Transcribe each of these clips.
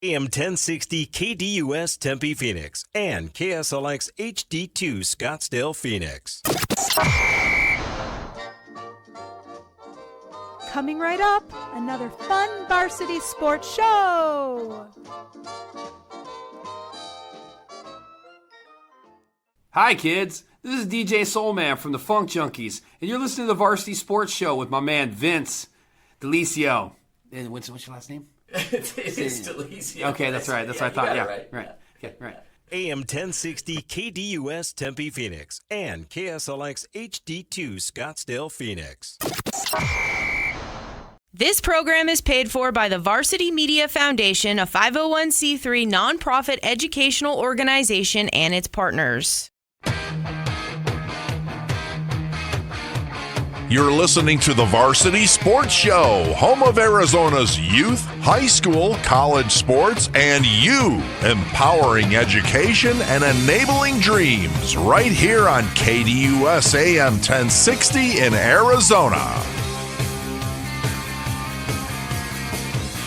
AM 1060 KDUS Tempe Phoenix and KSLX HD2 Scottsdale Phoenix. Coming right up, another fun varsity sports show. Hi kids, this is DJ Soulman from the Funk Junkies, and you're listening to the Varsity Sports Show with my man Vince Delicio. And what's your last name? It's Delicio. Okay, that's right. That's what I thought. Yeah, right. Okay, right. AM 1060 KDUS Tempe Phoenix and KSLX HD2 Scottsdale Phoenix. This program is paid for by the Varsity Media Foundation, a 501c3 nonprofit educational organization, and its partners. You're listening to the Varsity Sports Show, home of Arizona's youth, high school, college sports, and you, empowering education and enabling dreams, right here on KDUS AM 1060 in Arizona.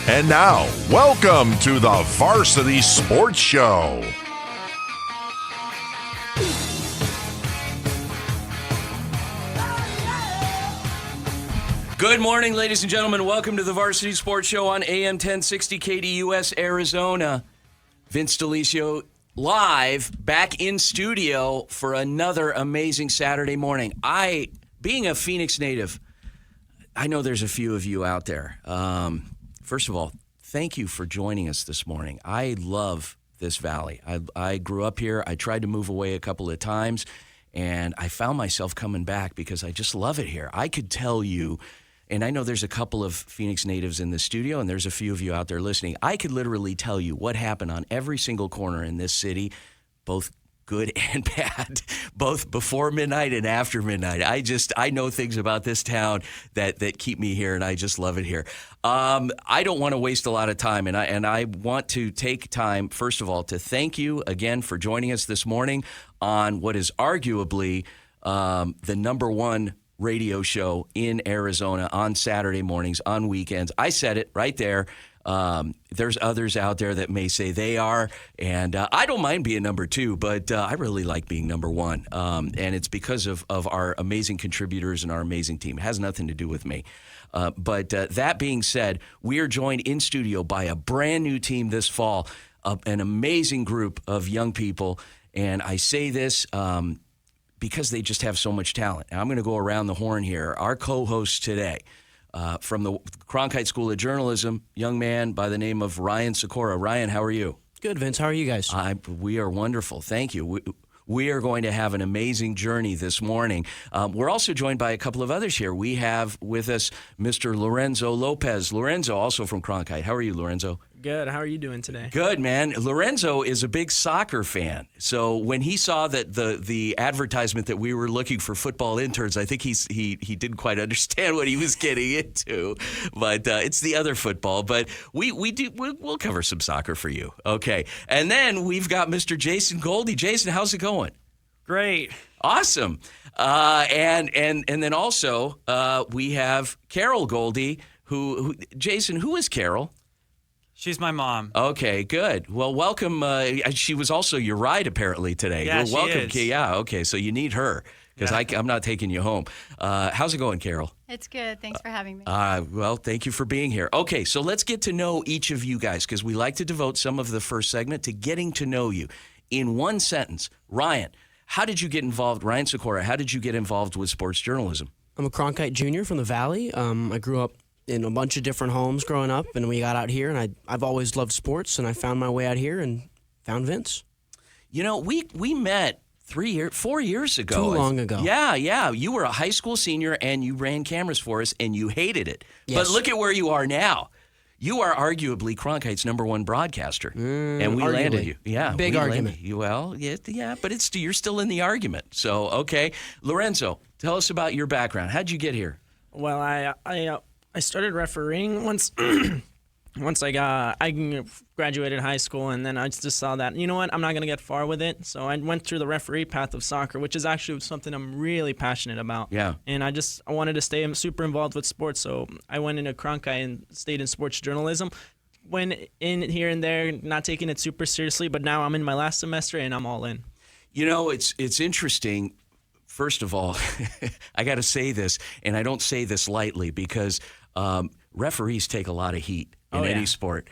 And now, welcome to the Varsity Sports Show. Good morning, ladies and gentlemen. Welcome to the Varsity Sports Show on AM 1060 KDUS Arizona. Vince Delicio live back in studio for another amazing Saturday morning. Being a Phoenix native, I know there's a few of you out there. First of all, thank you for joining us this morning. I love this valley. I grew up here. I tried to move away a couple of times, and I found myself coming back because I just love it here. I could tell you, and I know there's a couple of Phoenix natives in the studio, and there's a few of you out there listening. I could literally tell you what happened on every single corner in this city, both good and bad, both before midnight and after midnight. I know things about this town that keep me here, and I just love it here. I don't want to waste a lot of time, and I want to take time, first of all, to thank you again for joining us this morning on what is arguably the number one radio show in Arizona on Saturday mornings, on weekends. I said it right there. There's others out there that may say they are, and I don't mind being number two, but I really like being number one, and it's because of our amazing contributors and our amazing team. It has nothing to do with me. But that being said, we are joined in studio by a brand new team this fall, an amazing group of young people, and I say this because they just have so much talent. Now, I'm going to go around the horn here. Our co-host today, from the Cronkite School of Journalism, young man by the name of Ryan Sikora. Ryan, how are you? Good, Vince. How are you guys? We are wonderful. Thank you. We are going to have an amazing journey this morning. We're also joined by a couple of others here. We have with us Mr. Lorenzo Lopez. Lorenzo, also from Cronkite. How are you, Lorenzo? Good. How are you doing today? Good, man. Lorenzo is a big soccer fan. So when he saw that the advertisement that we were looking for football interns, I think he didn't quite understand what he was getting into. But it's the other football. But we'll cover some soccer for you. Okay. And then we've got Mr. Jason Goldie. Jason, how's it going? Great. Awesome. And then also we have Carol Goldie, who Jason, who is Carol? She's my mom. Okay, good. Well, welcome. She was also your ride apparently today. Yeah, well, welcome, she is. Yeah, okay, so you need her because I'm not taking you home. How's it going, Carol? It's good. Thanks for having me. Well, thank you for being here. Okay, so let's get to know each of you guys because we like to devote some of the first segment to getting to know you. In one sentence, Ryan, how did you get involved? Ryan Sikora, how did you get involved with sports journalism? I'm a Cronkite junior from the Valley. I grew up in a bunch of different homes growing up, and we got out here, and I've always loved sports, and I found my way out here and found Vince. You know, we met 4 years ago. Too long ago. Yeah. You were a high school senior, and you ran cameras for us, and you hated it. Yes. But look at where you are now. You are arguably Cronkite's number one broadcaster, and we landed you. Yeah, big argument. Well, yeah, but you're still in the argument. So, okay. Lorenzo, tell us about your background. How'd you get here? Well, I started refereeing once I graduated high school, and then I just saw that, you know what, I'm not going to get far with it. So I went through the referee path of soccer, which is actually something I'm really passionate about. Yeah. And I wanted to stay super involved with sports, so I went into Cronkite and stayed in sports journalism. went in here and there, not taking it super seriously, but now I'm in my last semester and I'm all in. You know, it's interesting. First of all, I got to say this, and I don't say this lightly because referees take a lot of heat in any sport.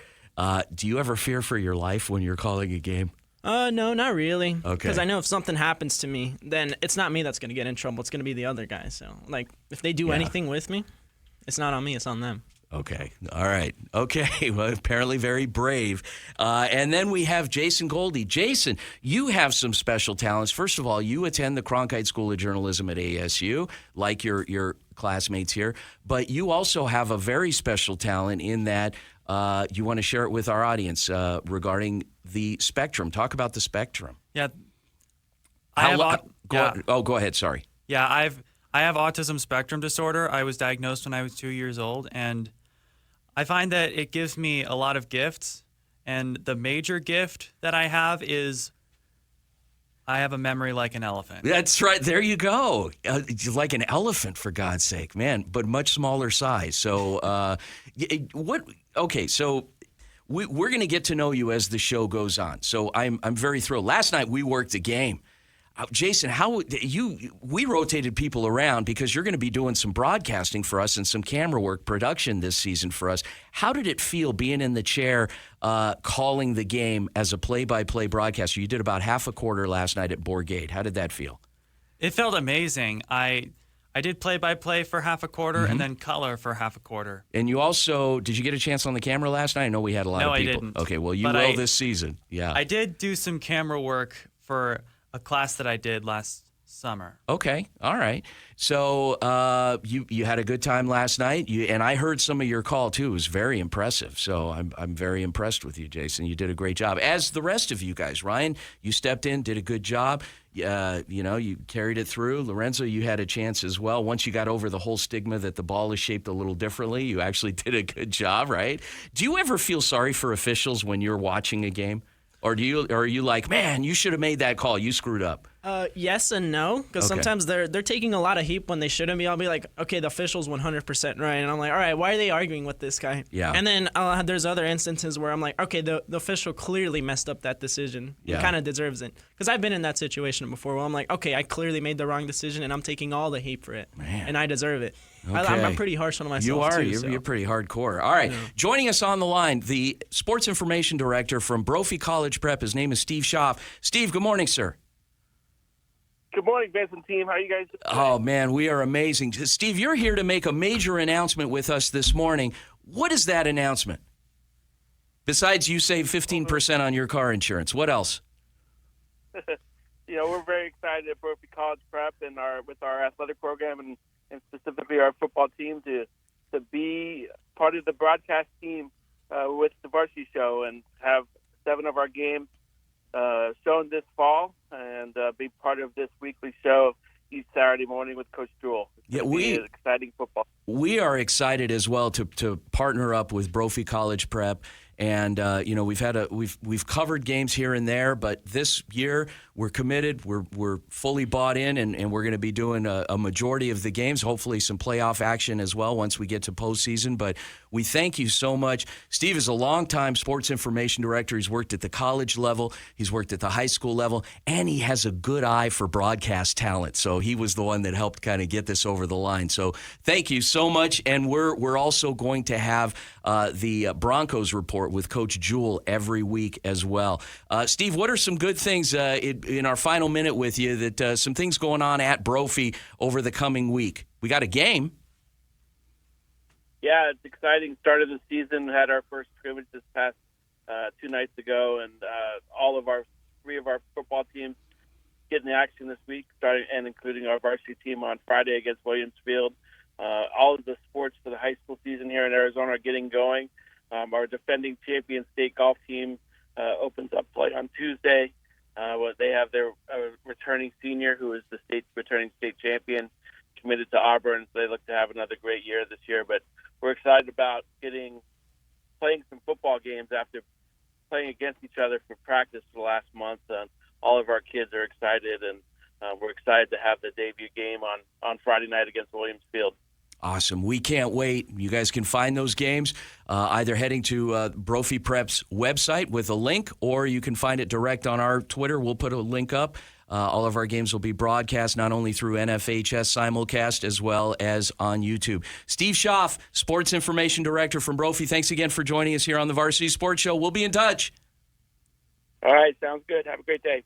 Do you ever fear for your life when you're calling a game? No, not really. Okay. Because I know if something happens to me, then it's not me that's going to get in trouble. It's going to be the other guy. So, like, if they do anything with me, it's not on me. It's on them. Okay. All right. Okay. Well, apparently very brave. And then we have Jason Goldie. Jason, you have some special talents. First of all, you attend the Cronkite School of Journalism at ASU, like your classmates here. But you also have a very special talent in that you want to share it with our audience regarding the spectrum. Talk about the spectrum. Yeah. Go ahead. Sorry. Yeah, I have autism spectrum disorder. I was diagnosed when I was 2 years old, and I find that it gives me a lot of gifts. And the major gift that I have is I have a memory like an elephant. That's right. There you go. Like an elephant, for God's sake, man, but much smaller size. So what? Okay, so we're going to get to know you as the show goes on. So I'm very thrilled. Last night we worked a game. Jason, we rotated people around because you're going to be doing some broadcasting for us and some camera work production this season for us. How did it feel being in the chair calling the game as a play-by-play broadcaster? You did about half a quarter last night at Bourgate. How did that feel? It felt amazing. I did play-by-play for half a quarter and then color for half a quarter. And you also, did you get a chance on the camera last night? I know we had a lot of people. No, I didn't. Okay, well, you will this season. Yeah. I did do some camera work for a class that I did last summer. Okay, all right. So you had a good time last night, and I heard some of your call too. It was very impressive. So I'm very impressed with you, Jason. You did a great job, as the rest of you guys. Ryan, you stepped in, did a good job. You carried it through. Lorenzo, you had a chance as well. Once you got over the whole stigma that the ball is shaped a little differently, you actually did a good job, right? Do you ever feel sorry for officials when you're watching a game? Or are you like, man, you should have made that call. You screwed up. Yes and no, because sometimes they're taking a lot of heat when they shouldn't be. I'll be like, okay, the official's 100% right, and I'm like, all right, why are they arguing with this guy? Yeah. And then there's other instances where I'm like, okay, the official clearly messed up that decision. Yeah. He kind of deserves it, because I've been in that situation before where I'm like, okay, I clearly made the wrong decision, and I'm taking all the heat for it, and I deserve it. Okay. I'm pretty harsh on myself. You are. Too, You're pretty hardcore. All right. Joining us on the line, the sports information director from Brophy College Prep. His name is Steve Shaff. Steve, good morning, sir. Good morning, Vincent team. How are you guys doing? Oh, man, we are amazing. Steve, you're here to make a major announcement with us this morning. What is that announcement? Besides you save 15% on your car insurance, what else? We're very excited at Brophy College Prep and with our athletic program and specifically our football team to be part of the broadcast team with the Varsity Show and have 7 of our games shown this fall and be part of this weekly show each Saturday morning with Coach Jewell. Yeah, exciting football. We are excited as well to partner up with Brophy College Prep. And we've covered games here and there, but this year we're committed. We're fully bought in, and we're going to be doing a majority of the games. Hopefully, some playoff action as well once we get to postseason. But we thank you so much. Steve is a longtime sports information director. He's worked at the college level, he's worked at the high school level, and he has a good eye for broadcast talent. So he was the one that helped kind of get this over the line. So thank you so much. And we're also going to have the Broncos report with Coach Jewell every week as well. Steve, what are some good things in our final minute with you that some things going on at Brophy over the coming week? We got a game. Yeah, it's exciting. Start of the season. We had our first scrimmage this past 2 nights ago, and all of our 3 of our football teams getting action this week, starting and including our varsity team on Friday against Williams Field. All of the sports for the high school season here in Arizona are getting going. Our defending champion state golf team opens up play on Tuesday. They have their returning senior, who is the returning state champion, committed to Auburn. So they look to have another great year this year. But we're excited about playing some football games after playing against each other for practice for the last month. All of our kids are excited, and we're excited to have the debut game on Friday night against Williams Field. Awesome. We can't wait. You guys can find those games either heading to Brophy Prep's website with a link, or you can find it direct on our Twitter. We'll put a link up. All of our games will be broadcast not only through NFHS simulcast as well as on YouTube. Steve Shaff, Sports Information Director from Brophy, thanks again for joining us here on the Varsity Sports Show. We'll be in touch. All right, sounds good. Have a great day.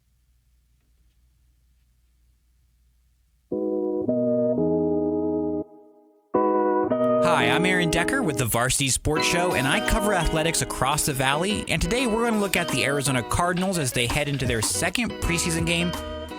Hi, I'm Aaron Decker with the Varsity Sports Show, and I cover athletics across the Valley. And today we're going to look at the Arizona Cardinals as they head into their second preseason game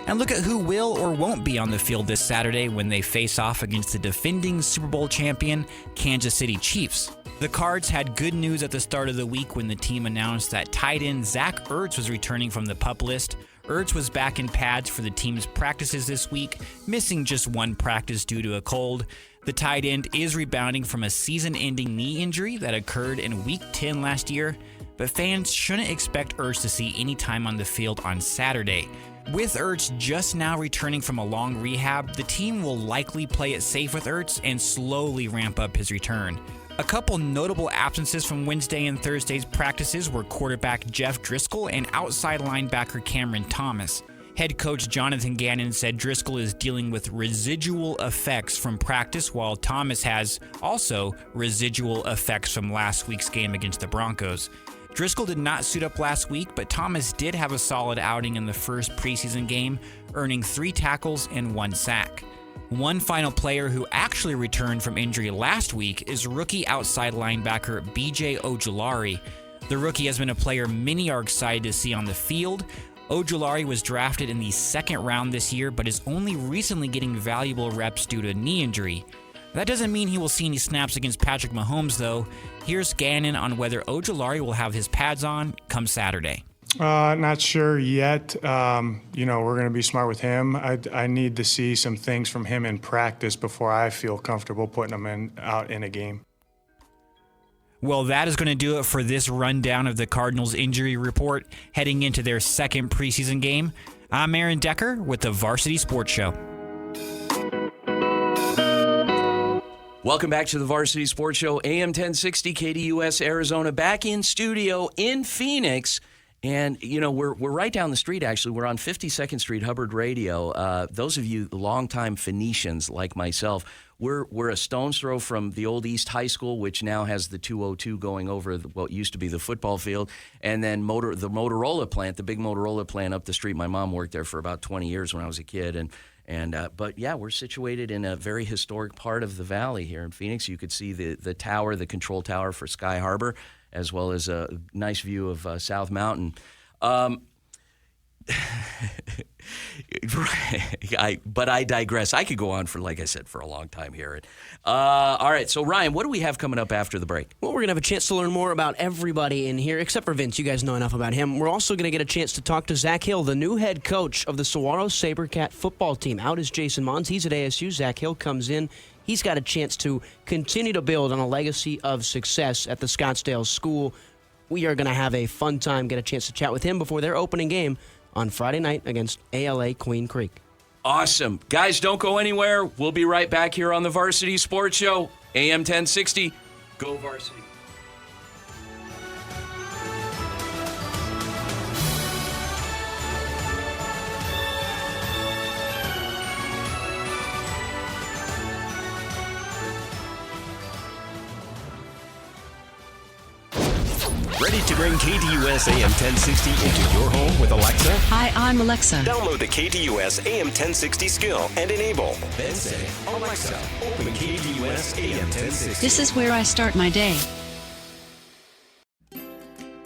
and look at who will or won't be on the field this Saturday when they face off against the defending Super Bowl champion Kansas City Chiefs. The Cards had good news at the start of the week when the team announced that tight end Zach Ertz was returning from the PUP list. Ertz was back in pads for the team's practices this week, missing just one practice due to a cold. The tight end is rebounding from a season-ending knee injury that occurred in Week 10 last year, but fans shouldn't expect Ertz to see any time on the field on Saturday. With Ertz just now returning from a long rehab, the team will likely play it safe with Ertz and slowly ramp up his return. A couple notable absences from Wednesday and Thursday's practices were quarterback Jeff Driscoll and outside linebacker Cameron Thomas. Head coach Jonathan Gannon said Driscoll is dealing with residual effects from practice, while Thomas has also residual effects from last week's game against the Broncos. Driscoll did not suit up last week, but Thomas did have a solid outing in the first preseason game, earning 3 tackles and 1 sack. One final player who actually returned from injury last week is rookie outside linebacker B.J. Ojulari. The rookie has been a player many are excited to see on the field. Ojulari was drafted in the 2nd round this year, but is only recently getting valuable reps due to a knee injury. That doesn't mean he will see any snaps against Patrick Mahomes, though. Here's Gannon on whether Ojulari will have his pads on come Saturday. Not sure yet. We're going to be smart with him. I need to see some things from him in practice before I feel comfortable putting him out in a game. Well, that is going to do it for this rundown of the Cardinals injury report heading into their second preseason game. I'm Aaron Decker with the Varsity Sports Show. Welcome back to the Varsity Sports Show, AM 1060 KDUS Arizona, back in studio in Phoenix. And, we're right down the street, actually. We're on 52nd Street, Hubbard Radio. Those of you longtime Phoenicians like myself, we're a stone's throw from the old East High School, which now has the 202 going over what used to be the football field, and then the Motorola plant, the big Motorola plant up the street. My mom worked there for about 20 years when I was a kid, but yeah, we're situated in a very historic part of the valley here in Phoenix. You could see the tower, the control tower for Sky Harbor, as well as a nice view of South Mountain. But I digress. I could go on for, like I said, for a long time here. All right, so Ryan, what do we have coming up after the break? Well, we're going to have a chance to learn more about everybody in here, except for Vince. You guys know enough about him. We're also going to get a chance to talk to Zach Hill, the new head coach of the Saguaro Sabercat football team. Out is Jason Mons. He's at ASU. Zach Hill comes in. He's got a chance to continue to build on a legacy of success at the Scottsdale school. We are going to have a fun time, get a chance to chat with him before their opening game on Friday night against ALA Queen Creek. Awesome. Guys, don't go anywhere. We'll be right back here on the Varsity Sports Show, AM 1060. Go Varsity. Ready to bring KDUS AM 1060 into your home with Alexa? Hi, I'm Alexa. Download the KDUS AM 1060 skill and enable. Then say, Alexa, open KDUS AM 1060. This is where I start my day.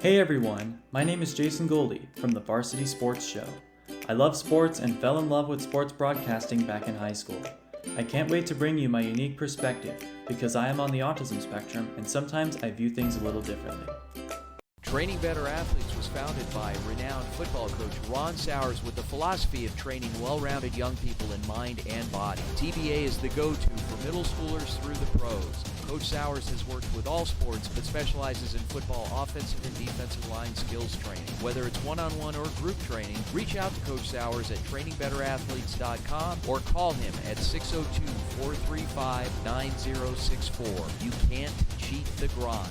Hey everyone, my name is Jason Goldie from the Varsity Sports Show. I love sports and fell in love with sports broadcasting back in high school. I can't wait to bring you my unique perspective because I am on the autism spectrum and sometimes I view things a little differently. Training Better Athletes was founded by renowned football coach Ron Sowers with the philosophy of training well-rounded young people in mind and body. TBA is the go-to for middle schoolers through the pros. Coach Sowers has worked with all sports but specializes in football offensive and defensive line skills training. Whether it's one-on-one or group training, reach out to Coach Sowers at trainingbetterAthletes.com or call him at 602-435-9064. You can't cheat the grind.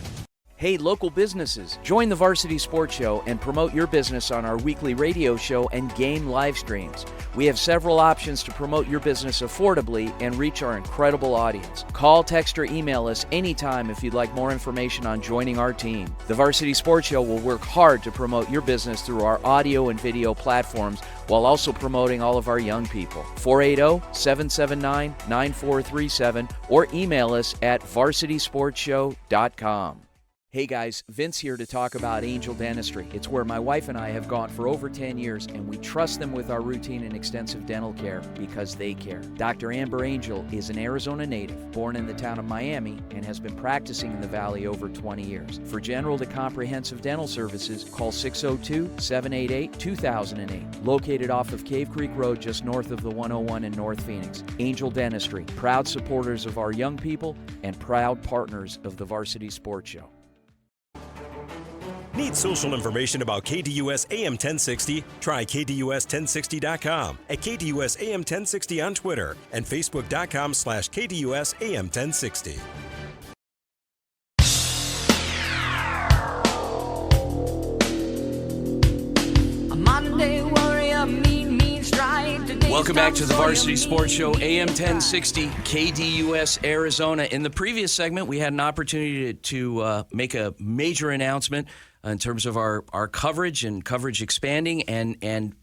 Hey, local businesses, join the Varsity Sports Show and promote your business on our weekly radio show and game live streams. We have several options to promote your business affordably and reach our incredible audience. Call, text, or email us anytime if you'd like more information on joining our team. The Varsity Sports Show will work hard to promote your business through our audio and video platforms while also promoting all of our young people. 480-779-9437 or email us at varsitysportshow.com. Hey guys, Vince here to talk about Angel Dentistry. It's where my wife and I have gone for over 10 years, and we trust them with our routine and extensive dental care because they care. Dr. Amber Angel is an Arizona native, born in the town of Miami, and has been practicing in the Valley over 20 years. For general to comprehensive dental services, call 602-788-2008. Located off of Cave Creek Road just north of the 101 in North Phoenix. Angel Dentistry, proud supporters of our young people and proud partners of the Varsity Sports Show. Need social information about KDUS AM 1060? Try KDUS1060.com, at KDUS AM 1060 on Twitter, and Facebook.com/KDUS AM 1060. Welcome back to the Varsity Sports Show, AM 1060, KDUS, Arizona. In the previous segment, we had an opportunity to make a major announcement in terms of our coverage and coverage expanding and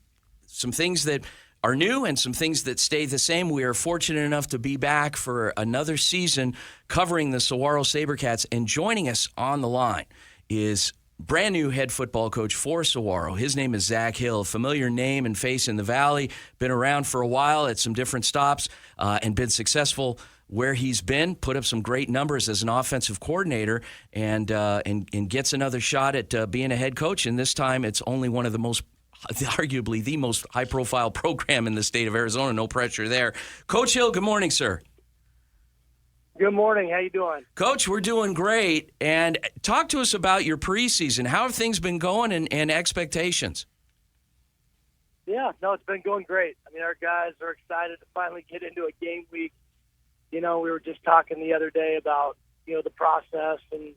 some things that are new and some things that stay the same. We are fortunate enough to be back for another season covering the Saguaro Sabercats, and joining us on the line is brand new head football coach for Saguaro. His name is Zak Hill, familiar name and face in the Valley, been around for a while at some different stops and been successful where he's been, put up some great numbers as an offensive coordinator, and gets another shot at being a head coach. And this time it's only one of the most, arguably the most high-profile program in the state of Arizona. No pressure there. Coach Hill, good morning, sir. Good morning. How you doing? Coach, we're doing great. And talk to us about your preseason. How have things been going and expectations? Yeah, no, it's been going great. I mean, our guys are excited to finally get into a game week. You know, we were just talking the other day about, the process and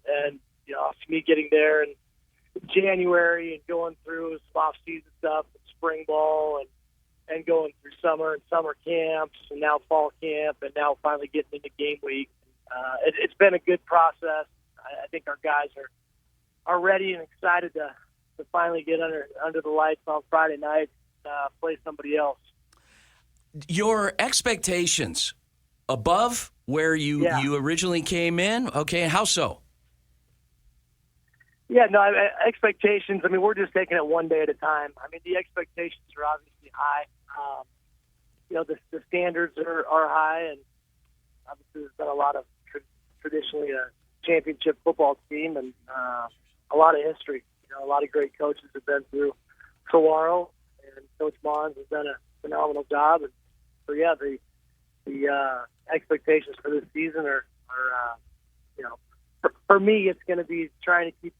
me getting there in January and going through some off-season stuff, spring ball, and going through summer and summer camps, and now fall camp, and now finally getting into game week. It's been a good process. I think our guys are ready and excited to finally get under the lights on Friday night, play somebody else. Your expectations above where you originally came in? Okay, how so? Yeah, no, expectations, I mean, we're just taking it one day at a time. I mean, the expectations are obviously high. The standards are high, and obviously there's been a lot of traditionally a championship football team and a lot of history. A lot of great coaches have been through Saguaro, and Coach Mons has done a phenomenal job. And so, yeah, the expectations for this season are for me, it's going to be trying to keep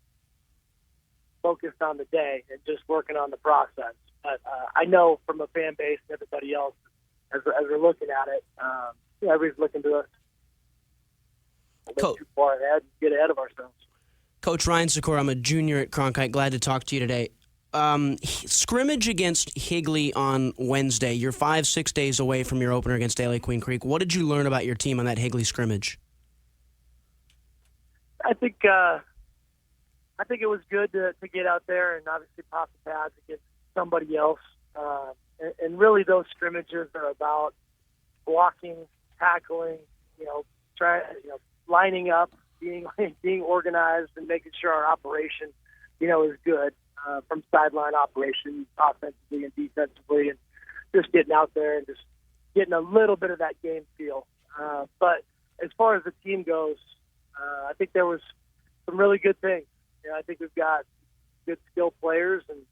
focused on the day and just working on the process. But I know from a fan base and everybody else, as we're looking at it, everybody's looking to us too far ahead and get ahead of ourselves. Coach Ryan Sikora, I'm a junior at Cronkite. Glad to talk to you today. Scrimmage against Higley on Wednesday. You're 5-6 days away from your opener against LA Queen Creek. What did you learn about your team on that Higley scrimmage? I think it was good to get out there and obviously pop the pads against somebody else. And really those scrimmages are about blocking, tackling, lining up, being organized, and making sure our operation, is good from sideline operations, offensively and defensively, and just getting out there and just getting a little bit of that game feel. But as far as the team goes, I think there was some really good things. I think we've got good skilled players, and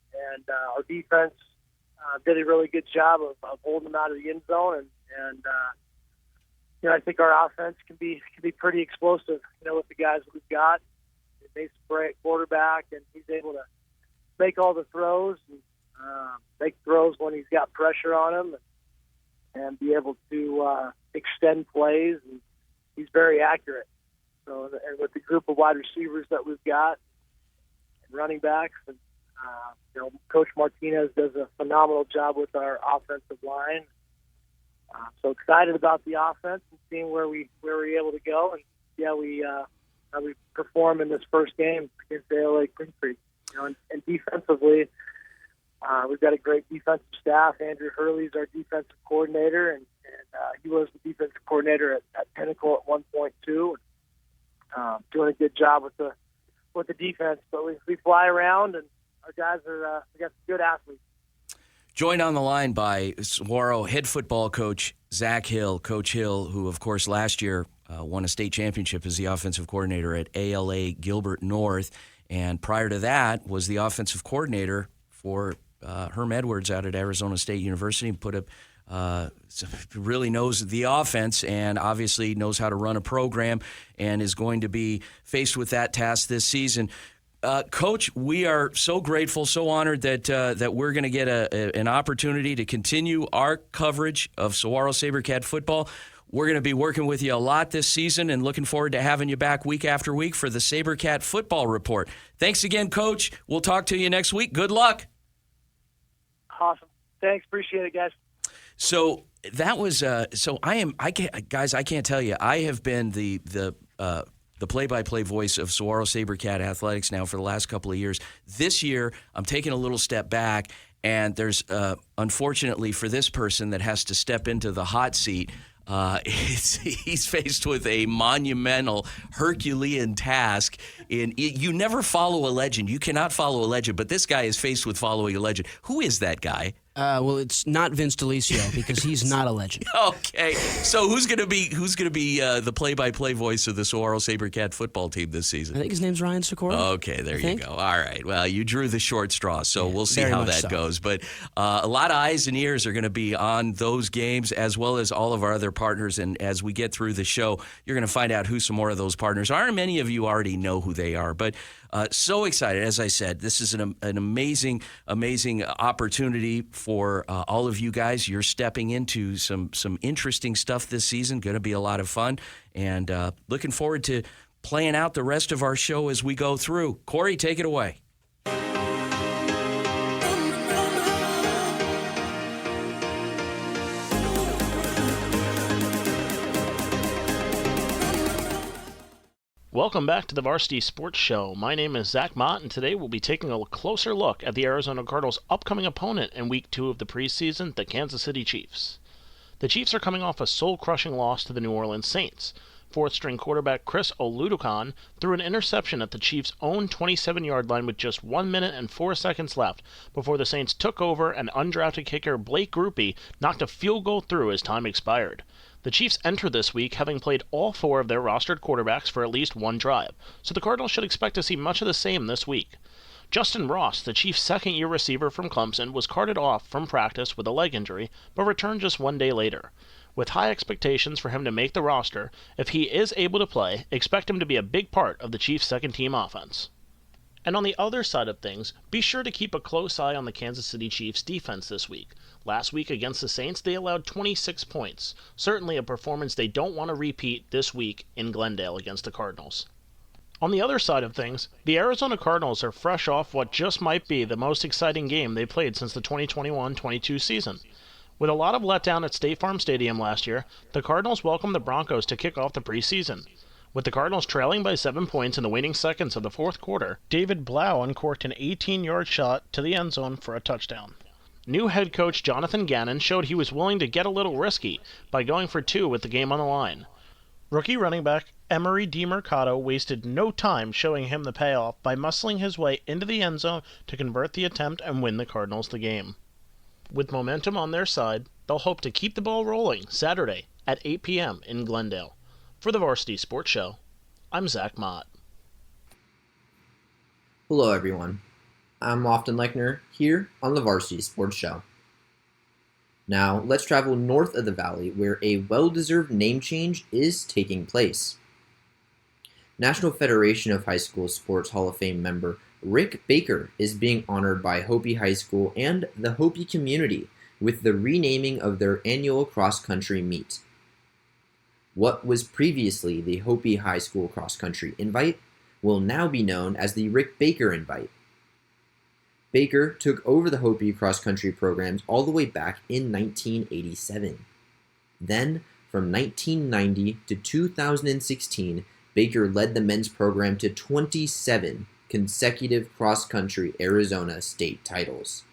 our defense did a really good job of holding them out of the end zone. And I think our offense can be pretty explosive, with the guys that we've got. Mason Bray at quarterback, and he's able to make all the throws and make throws when he's got pressure on him and be able to extend plays. And he's very accurate. So, and with the group of wide receivers that we've got and running backs, and Coach Martinez does a phenomenal job with our offensive line. So excited about the offense and seeing where we're able to go, and how we perform in this first game against ALA Queen Creek. And defensively, we've got a great defensive staff. Andrew Hurley's our defensive coordinator, and he was the defensive coordinator at Pinnacle at one point too. Doing a good job with the defense, but we fly around, and our guys we got some good athletes. Joined on the line by Saguaro head football coach Zak Hill. Coach Hill, who, of course, last year won a state championship as the offensive coordinator at ALA Gilbert North. And prior to that was the offensive coordinator for Herm Edwards out at Arizona State University. Really knows the offense and obviously knows how to run a program and is going to be faced with that task this season. Coach, we are so grateful, so honored that we're going to get an opportunity to continue our coverage of Saguaro Sabercat football. We're going to be working with you a lot this season and looking forward to having you back week after week for the Sabercat Football Report. Thanks again, Coach. We'll talk to you next week. Good luck. Awesome. Thanks. Appreciate it, guys. So that was I can't tell you. I have been the play-by-play voice of Saguaro Sabercat athletics now for the last couple of years. This year, I'm taking a little step back, and there's unfortunately for this person that has to step into the hot seat. He's faced with a monumental Herculean task. You never follow a legend. You cannot follow a legend, but this guy is faced with following a legend. Who is that guy? Well, it's not Vince DeLisio because he's not a legend. Okay, so who's going to be the play-by-play voice of the Saguaro Sabercat football team this season? I think his name's Ryan Sikora. Okay, there you go. All right. Well, you drew the short straw, so we'll see how that goes. But a lot of eyes and ears are going to be on those games as well as all of our other partners. And as we get through the show, you're going to find out who some more of those partners are. Many of you already know who they are, but so excited. As I said, this is an amazing opportunity for all of you guys. You're stepping into some interesting stuff this season. Going to be a lot of fun, and looking forward to playing out the rest of our show as we go through. Corey, take it away. Welcome back to the Varsity Sports Show. My name is Zak Mott, and today we'll be taking a closer look at the Arizona Cardinals' upcoming opponent in Week 2 of the preseason, the Kansas City Chiefs. The Chiefs are coming off a soul-crushing loss to the New Orleans Saints. Fourth-string quarterback Chris Oludokan threw an interception at the Chiefs' own 27-yard line with just 1 minute and 4 seconds left before the Saints took over, and undrafted kicker Blake Grupe knocked a field goal through as time expired. The Chiefs enter this week having played all 4 of their rostered quarterbacks for at least one drive, so the Cardinals should expect to see much of the same this week. Justin Ross, the Chiefs' second-year receiver from Clemson, was carted off from practice with a leg injury, but returned just 1 day later. With high expectations for him to make the roster, if he is able to play, expect him to be a big part of the Chiefs' second-team offense. And on the other side of things, be sure to keep a close eye on the Kansas City Chiefs' defense this week. Last week against the Saints, they allowed 26 points. Certainly a performance they don't want to repeat this week in Glendale against the Cardinals. On the other side of things, the Arizona Cardinals are fresh off what just might be the most exciting game they played since the 2021-22 season. With a lot of letdown at State Farm Stadium last year, the Cardinals welcomed the Broncos to kick off the preseason. With the Cardinals trailing by 7 points in the waning seconds of the fourth quarter, David Blau uncorked an 18-yard shot to the end zone for a touchdown. New head coach Jonathan Gannon showed he was willing to get a little risky by going for 2 with the game on the line. Rookie running back Emery DiMercado wasted no time showing him the payoff by muscling his way into the end zone to convert the attempt and win the Cardinals the game. With momentum on their side, they'll hope to keep the ball rolling Saturday at 8 p.m. in Glendale. For the Varsity Sports Show, I'm Zak Mott. Hello everyone, I'm Lofton Lechner here on the Varsity Sports Show. Now, let's travel north of the valley where a well-deserved name change is taking place. National Federation of High School Sports Hall of Fame member Rick Baker is being honored by Hopi High School and the Hopi community with the renaming of their annual cross-country meet. What was previously the Hopi High School cross-country invite will now be known as the Rick Baker invite. Baker took over the Hopi cross-country programs all the way back in 1987. Then, from 1990 to 2016, Baker led the men's program to 27 consecutive cross-country Arizona state titles.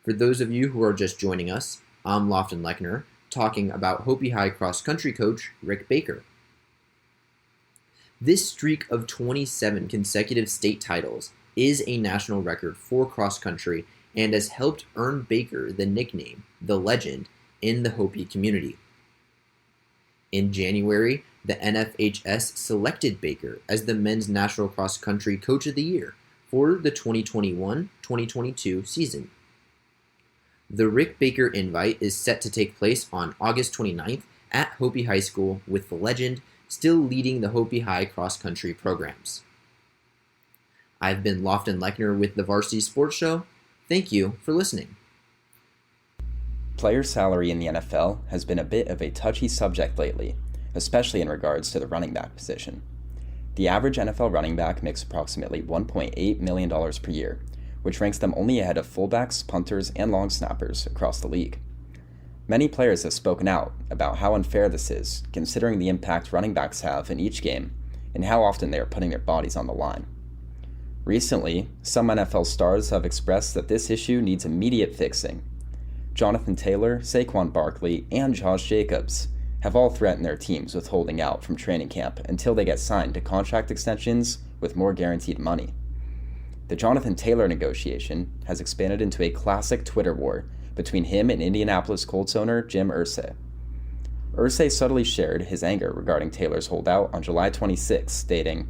For those of you who are just joining us, I'm Lofton Lechner, talking about Hopi High cross-country coach Rick Baker. This streak of 27 consecutive state titles is a national record for cross-country and has helped earn Baker the nickname, the legend, in the Hopi community. In January, the NFHS selected Baker as the men's national cross-country coach of the year for the 2021-2022 season. The Rick Baker invite is set to take place on August 29th at Hopi High School with the legend still leading the Hopi High cross-country programs. I've been Lofton Lechner with the Varsity Sports Show. Thank you for listening. Player salary in the NFL has been a bit of a touchy subject lately, especially in regards to the running back position. The average NFL running back makes approximately $1.8 million per year, which ranks them only ahead of fullbacks, punters, and long snappers across the league. Many players have spoken out about how unfair this is, considering the impact running backs have in each game and how often they are putting their bodies on the line. Recently, some NFL stars have expressed that this issue needs immediate fixing. Jonathan Taylor, Saquon Barkley, and Josh Jacobs have all threatened their teams with holding out from training camp until they get signed to contract extensions with more guaranteed money. The Jonathan Taylor negotiation has expanded into a classic Twitter war between him and Indianapolis Colts owner Jim Irsay. Irsay subtly shared his anger regarding Taylor's holdout on July 26, stating,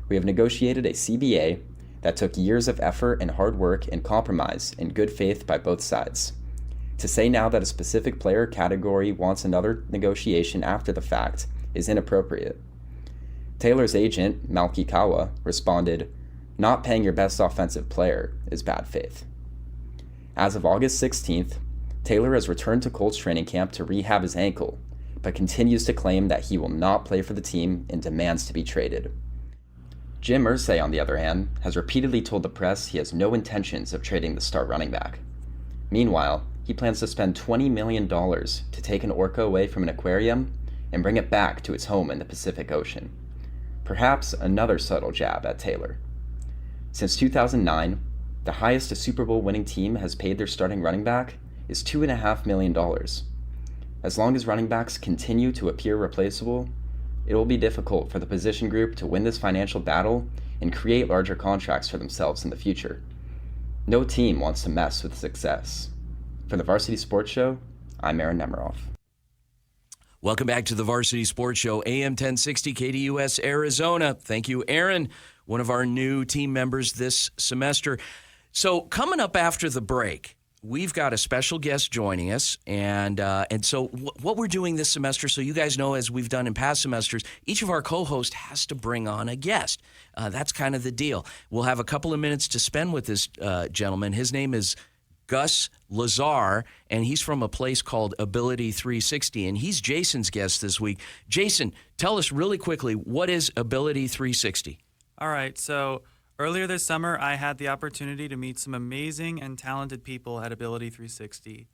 "We have negotiated a CBA that took years of effort and hard work and compromise in good faith by both sides. To say now that a specific player category wants another negotiation after the fact is inappropriate." Taylor's agent, Malky Kawa, responded, "Not paying your best offensive player is bad faith." As of August 16th, Taylor has returned to Colts training camp to rehab his ankle, but continues to claim that he will not play for the team and demands to be traded. Jim Irsay, on the other hand, has repeatedly told the press he has no intentions of trading the star running back. Meanwhile, he plans to spend $20 million to take an orca away from an aquarium and bring it back to its home in the Pacific Ocean. Perhaps another subtle jab at Taylor. Since 2009, the highest a Super Bowl winning team has paid their starting running back is $2.5 million. As long as running backs continue to appear replaceable, it will be difficult for the position group to win this financial battle and create larger contracts for themselves in the future. No team wants to mess with success. For the Varsity Sports Show, I'm Aaron Nemiroff. Welcome back to the Varsity Sports Show, AM 1060 KDUS Arizona. Thank you, Aaron, one of our new team members this semester. So coming up after the break, we've got a special guest joining us, and so what we're doing this semester, so you guys know, as we've done in past semesters, each of our co-hosts has to bring on a guest. That's kind of the deal. We'll have a couple of minutes to spend with this gentleman. His name is Gus LaZear, and he's from a place called Ability 360, and he's Jason's guest this week. Jason, tell us really quickly, what is Ability 360? All right, so earlier this summer, I had the opportunity to meet some amazing and talented people at Ability 360.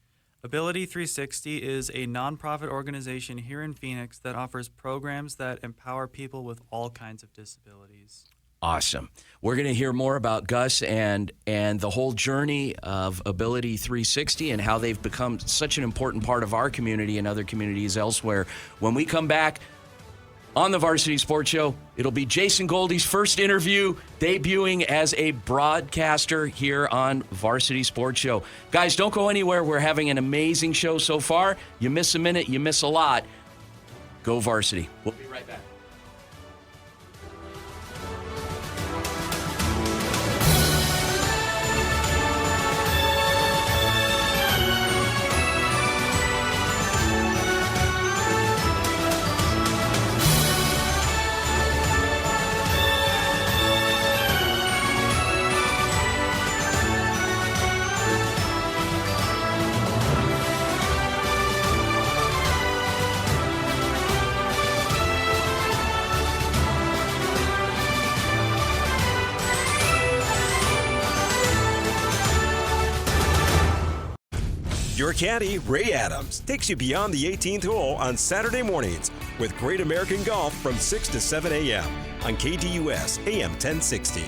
Ability 360 is a nonprofit organization here in Phoenix that offers programs that empower people with all kinds of disabilities. Awesome. We're going to hear more about Gus and the whole journey of Ability 360 and how they've become such an important part of our community and other communities elsewhere. When we come back on the Varsity Sports Show, it'll be Jason Goldie's first interview, debuting as a broadcaster here on Varsity Sports Show. Guys, don't go anywhere. We're having an amazing show so far. You miss a minute, you miss a lot. Go Varsity. We'll be right back. Your caddy, Ray Adams, takes you beyond the 18th hole on Saturday mornings with Great American Golf from 6 to 7 a.m. on KDUS AM 1060.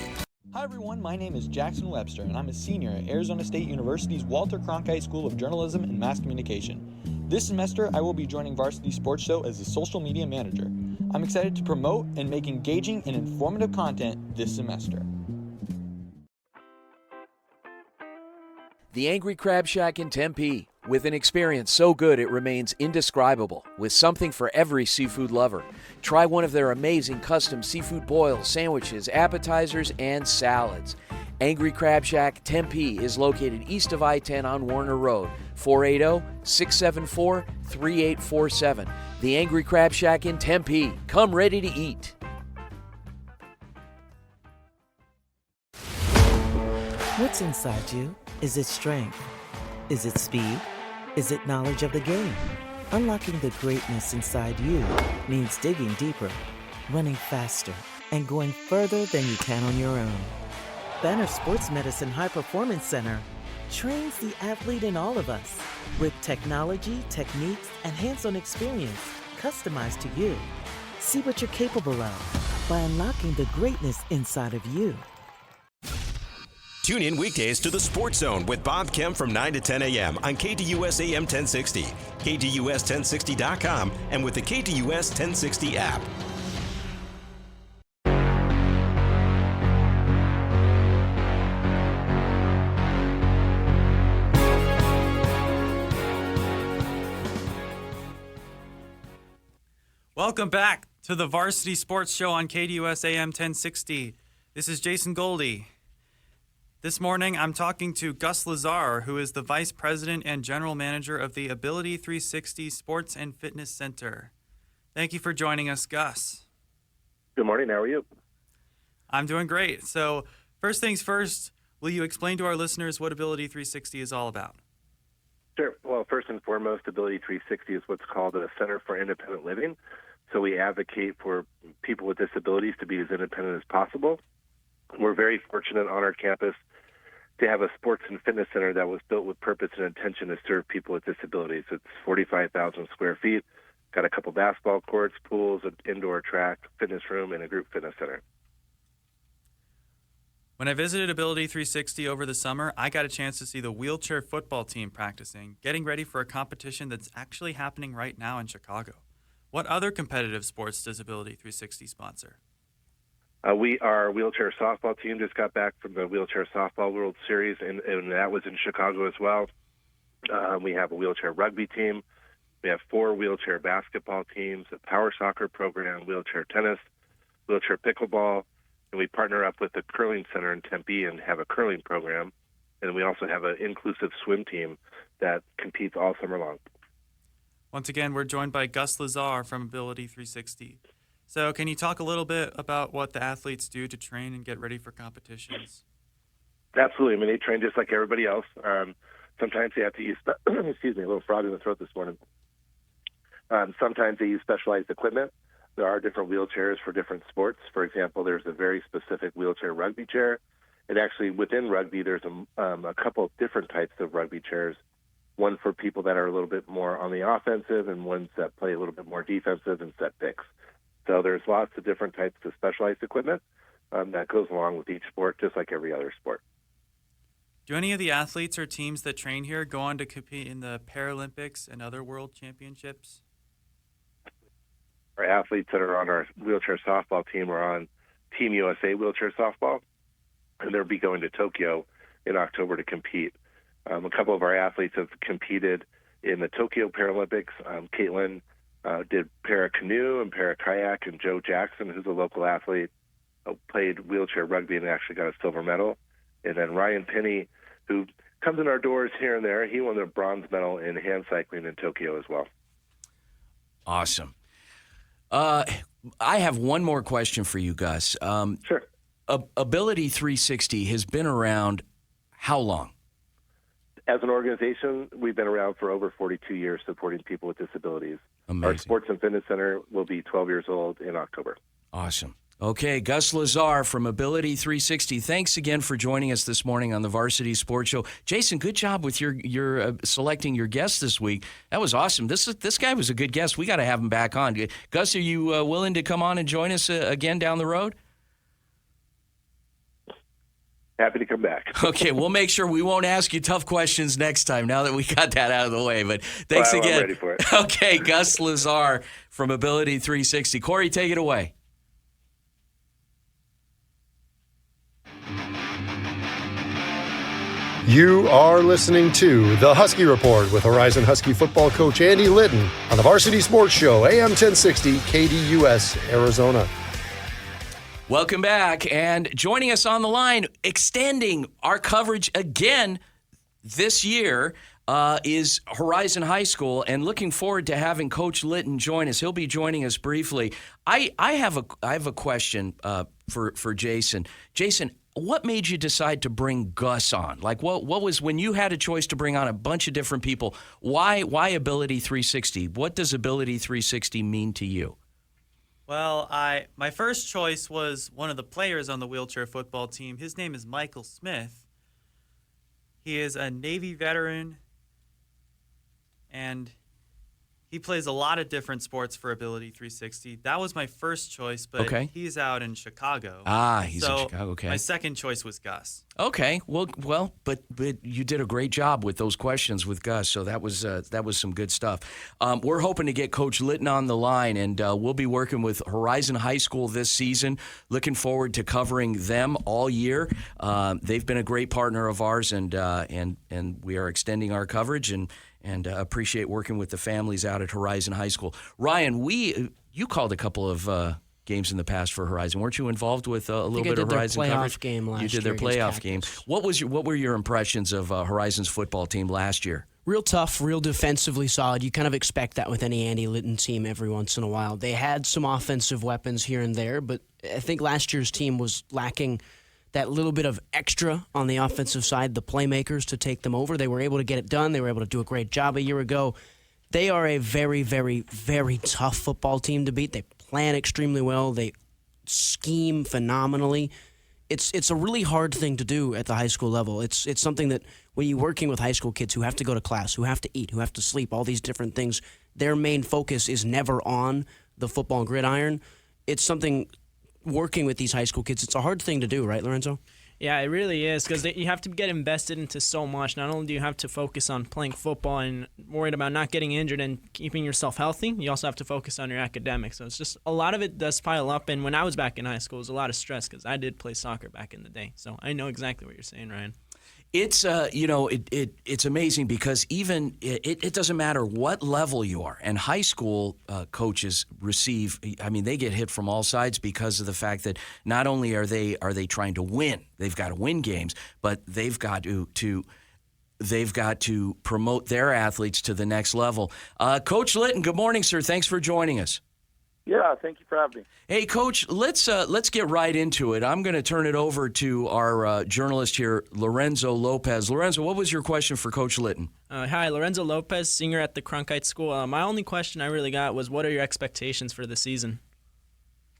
Hi everyone, my name is Jackson Webster and I'm a senior at Arizona State University's Walter Cronkite School of Journalism and Mass Communication. This semester, I will be joining Varsity Sports Show as the social media manager. I'm excited to promote and make engaging and informative content this semester. The Angry Crab Shack in Tempe, with an experience so good it remains indescribable, with something for every seafood lover. Try one of their amazing custom seafood boils, sandwiches, appetizers, and salads. Angry Crab Shack Tempe is located east of I-10 on Warner Road, 480-674-3847. The Angry Crab Shack in Tempe. Come ready to eat. What's inside you? Is it strength? Is it speed? Is it knowledge of the game? Unlocking the greatness inside you means digging deeper, running faster, and going further than you can on your own. Banner Sports Medicine High Performance Center trains the athlete in all of us with technology, techniques, and hands-on experience customized to you. See what you're capable of by unlocking the greatness inside of you. Tune in weekdays to the Sports Zone with Bob Kemp from 9 to 10 a.m. on KDUS AM 1060, KDUS1060.com, and with the KDUS 1060 app. Welcome back to the Varsity Sports Show on KDUS AM 1060. This is Jason Goldie. This morning, I'm talking to Gus LaZear, who is the Vice President and General Manager of the Ability 360 Sports and Fitness Center. Thank you for joining us, Gus. Good morning. How are you? I'm doing great. So, first things first, will you explain to our listeners what Ability 360 is all about? Sure. Well, first and foremost, Ability 360 is what's called a Center for Independent Living. So we advocate for people with disabilities to be as independent as possible. We're very fortunate on our campus to have a sports and fitness center that was built with purpose and intention to serve people with disabilities. It's 45,000 square feet, got a couple basketball courts, pools, an indoor track, fitness room, and a group fitness center. When I visited Ability 360 over the summer, I got a chance to see the wheelchair football team practicing, getting ready for a competition that's actually happening right now in Chicago. What other competitive sports does Ability 360 sponsor? Our wheelchair softball team just got back from the Wheelchair Softball World Series, and that was in Chicago as well. We have a wheelchair rugby team. We have 4 wheelchair basketball teams, a power soccer program, wheelchair tennis, wheelchair pickleball, and we partner up with the curling center in Tempe and have a curling program. And we also have an inclusive swim team that competes all summer long. Once again, we're joined by Gus LaZear from Ability 360. So can you talk a little bit about what the athletes do to train and get ready for competitions? Absolutely. I mean, they train just like everybody else. Sometimes they have to use, excuse me, a little frog in the throat this morning. Sometimes they use specialized equipment. There are different wheelchairs for different sports. For example, there's a very specific wheelchair rugby chair. And actually, within rugby, there's a couple of different types of rugby chairs. One for people that are a little bit more on the offensive and ones that play a little bit more defensive and set picks. So there's lots of different types of specialized equipment that goes along with each sport, just like every other sport. Do any of the athletes or teams that train here go on to compete in the Paralympics and other world championships? Our athletes that are on our wheelchair softball team are on Team USA wheelchair softball, and they'll be going to Tokyo in October to compete. A couple of our athletes have competed in the Tokyo Paralympics. Caitlin did para-canoe and para-kayak, and Joe Jackson, who's a local athlete, played wheelchair rugby and actually got a silver medal. And then Ryan Penny, who comes in our doors here and there, he won the bronze medal in hand cycling in Tokyo as well. Awesome. I have one more question for you, Gus. Sure. Ability 360 has been around how long? As an organization, we've been around for over 42 years supporting people with disabilities. Amazing. Our Sports and Fitness Center will be 12 years old in October. Awesome. Okay, Gus LaZear from Ability 360. Thanks again for joining us this morning on the Varsity Sports Show. Jason, good job with your selecting your guest this week. That was awesome. This guy was a good guest. We got to have him back on. Gus, are you willing to come on and join us again down the road? Happy to come back. Okay, we'll make sure we won't ask you tough questions next time now that we got that out of the way. But thanks again. I'm ready for it. Okay, Gus LaZear from Ability 360. Corey, take it away. You are listening to The Husky Report with Horizon Husky football coach Andy Litten on the Varsity Sports Show, AM 1060, KDUS, Arizona. Welcome back, and joining us on the line, extending our coverage again this year, is Horizon High School, and looking forward to having Coach Litten join us. He'll be joining us briefly. I have a question for Jason. Jason, what made you decide to bring Gus on? Like, what was when you had a choice to bring on a bunch of different people? Why Ability 360? What does Ability 360 mean to you? Well, my first choice was one of the players on the wheelchair football team. His name is Michael Smith. He is a Navy veteran, and he plays a lot of different sports for Ability 360. That was my first choice, but he's out in Chicago. He's in Chicago, okay. My second choice was Gus. Okay, well, but you did a great job with those questions with Gus, so that was some good stuff. We're hoping to get Coach Litten on the line, and we'll be working with Horizon High School this season. Looking forward to covering them all year. They've been a great partner of ours, and we are extending our coverage and appreciate working with the families out at Horizon High School. Ryan, you called a couple of games in the past for Horizon. Weren't you involved with a little bit of Horizon coverage? You did their playoff game. What were your impressions of Horizon's football team last year? Real tough, real defensively solid. You kind of expect that with any Andy Litten team every once in a while. They had some offensive weapons here and there, but I think last year's team was lacking that little bit of extra on the offensive side, the playmakers to take them over. They were able to get it done. They were able to do a great job a year ago. They are a very, very, very tough football team to beat. They plan extremely well. They scheme phenomenally. It's a really hard thing to do at the high school level. It's something that when you're working with high school kids who have to go to class, who have to eat, who have to sleep, all these different things, their main focus is never on the football gridiron. It's something working with these high school kids, it's a hard thing to do, right, Lorenzo? Yeah, it really is, because you have to get invested into so much. Not only do you have to focus on playing football and worried about not getting injured and keeping yourself healthy, you also have to focus on your academics. So it's just a lot of it does pile up. And when I was back in high school, it was a lot of stress because I did play soccer back in the day. So I know exactly what you're saying, Ryan. It's it's amazing because even it doesn't matter what level you are, and high school coaches receive. I mean, they get hit from all sides because of the fact that not only are they trying to win, they've got to win games, but they've got to promote their athletes to the next level. Coach Litten, good morning, sir. Thanks for joining us. Yeah, thank you for having me. Hey, Coach, let's get right into it. I'm going to turn it over to our journalist here, Lorenzo Lopez. Lorenzo, what was your question for Coach Litten? Hi, Lorenzo Lopez, senior at the Cronkite School. My only question I really got was, what are your expectations for the season?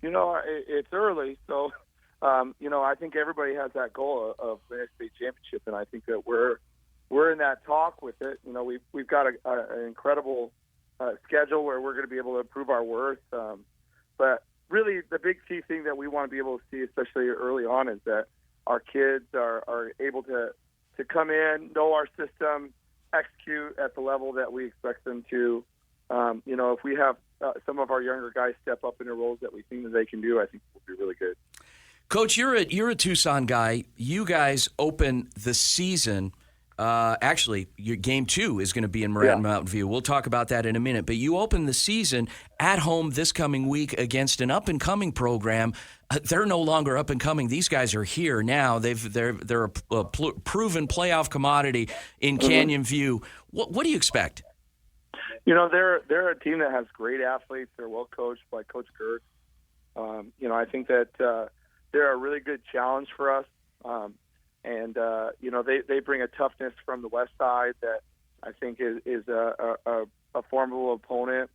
It's early, so I think everybody has that goal of the state championship, and I think that we're in that talk with it. We've got an incredible schedule where we're going to be able to prove our worth. But really, the big key thing that we want to be able to see, especially early on, is that our kids are able to come in, know our system, execute at the level that we expect them to. If we have some of our younger guys step up into roles that we think that they can do, I think we'll be really good. Coach, you're a Tucson guy. You guys open the season. Actually, your game 2 is going to be in Mountain View. We'll talk about that in a minute. But you open the season at home this coming week against an up-and-coming program. They're no longer up-and-coming. These guys are here now. They're a proven playoff commodity in Canyon View. What do you expect? They're a team that has great athletes. They're well coached by Coach Gertz. I think that they're a really good challenge for us. And they bring a toughness from the west side that I think is a formidable opponent.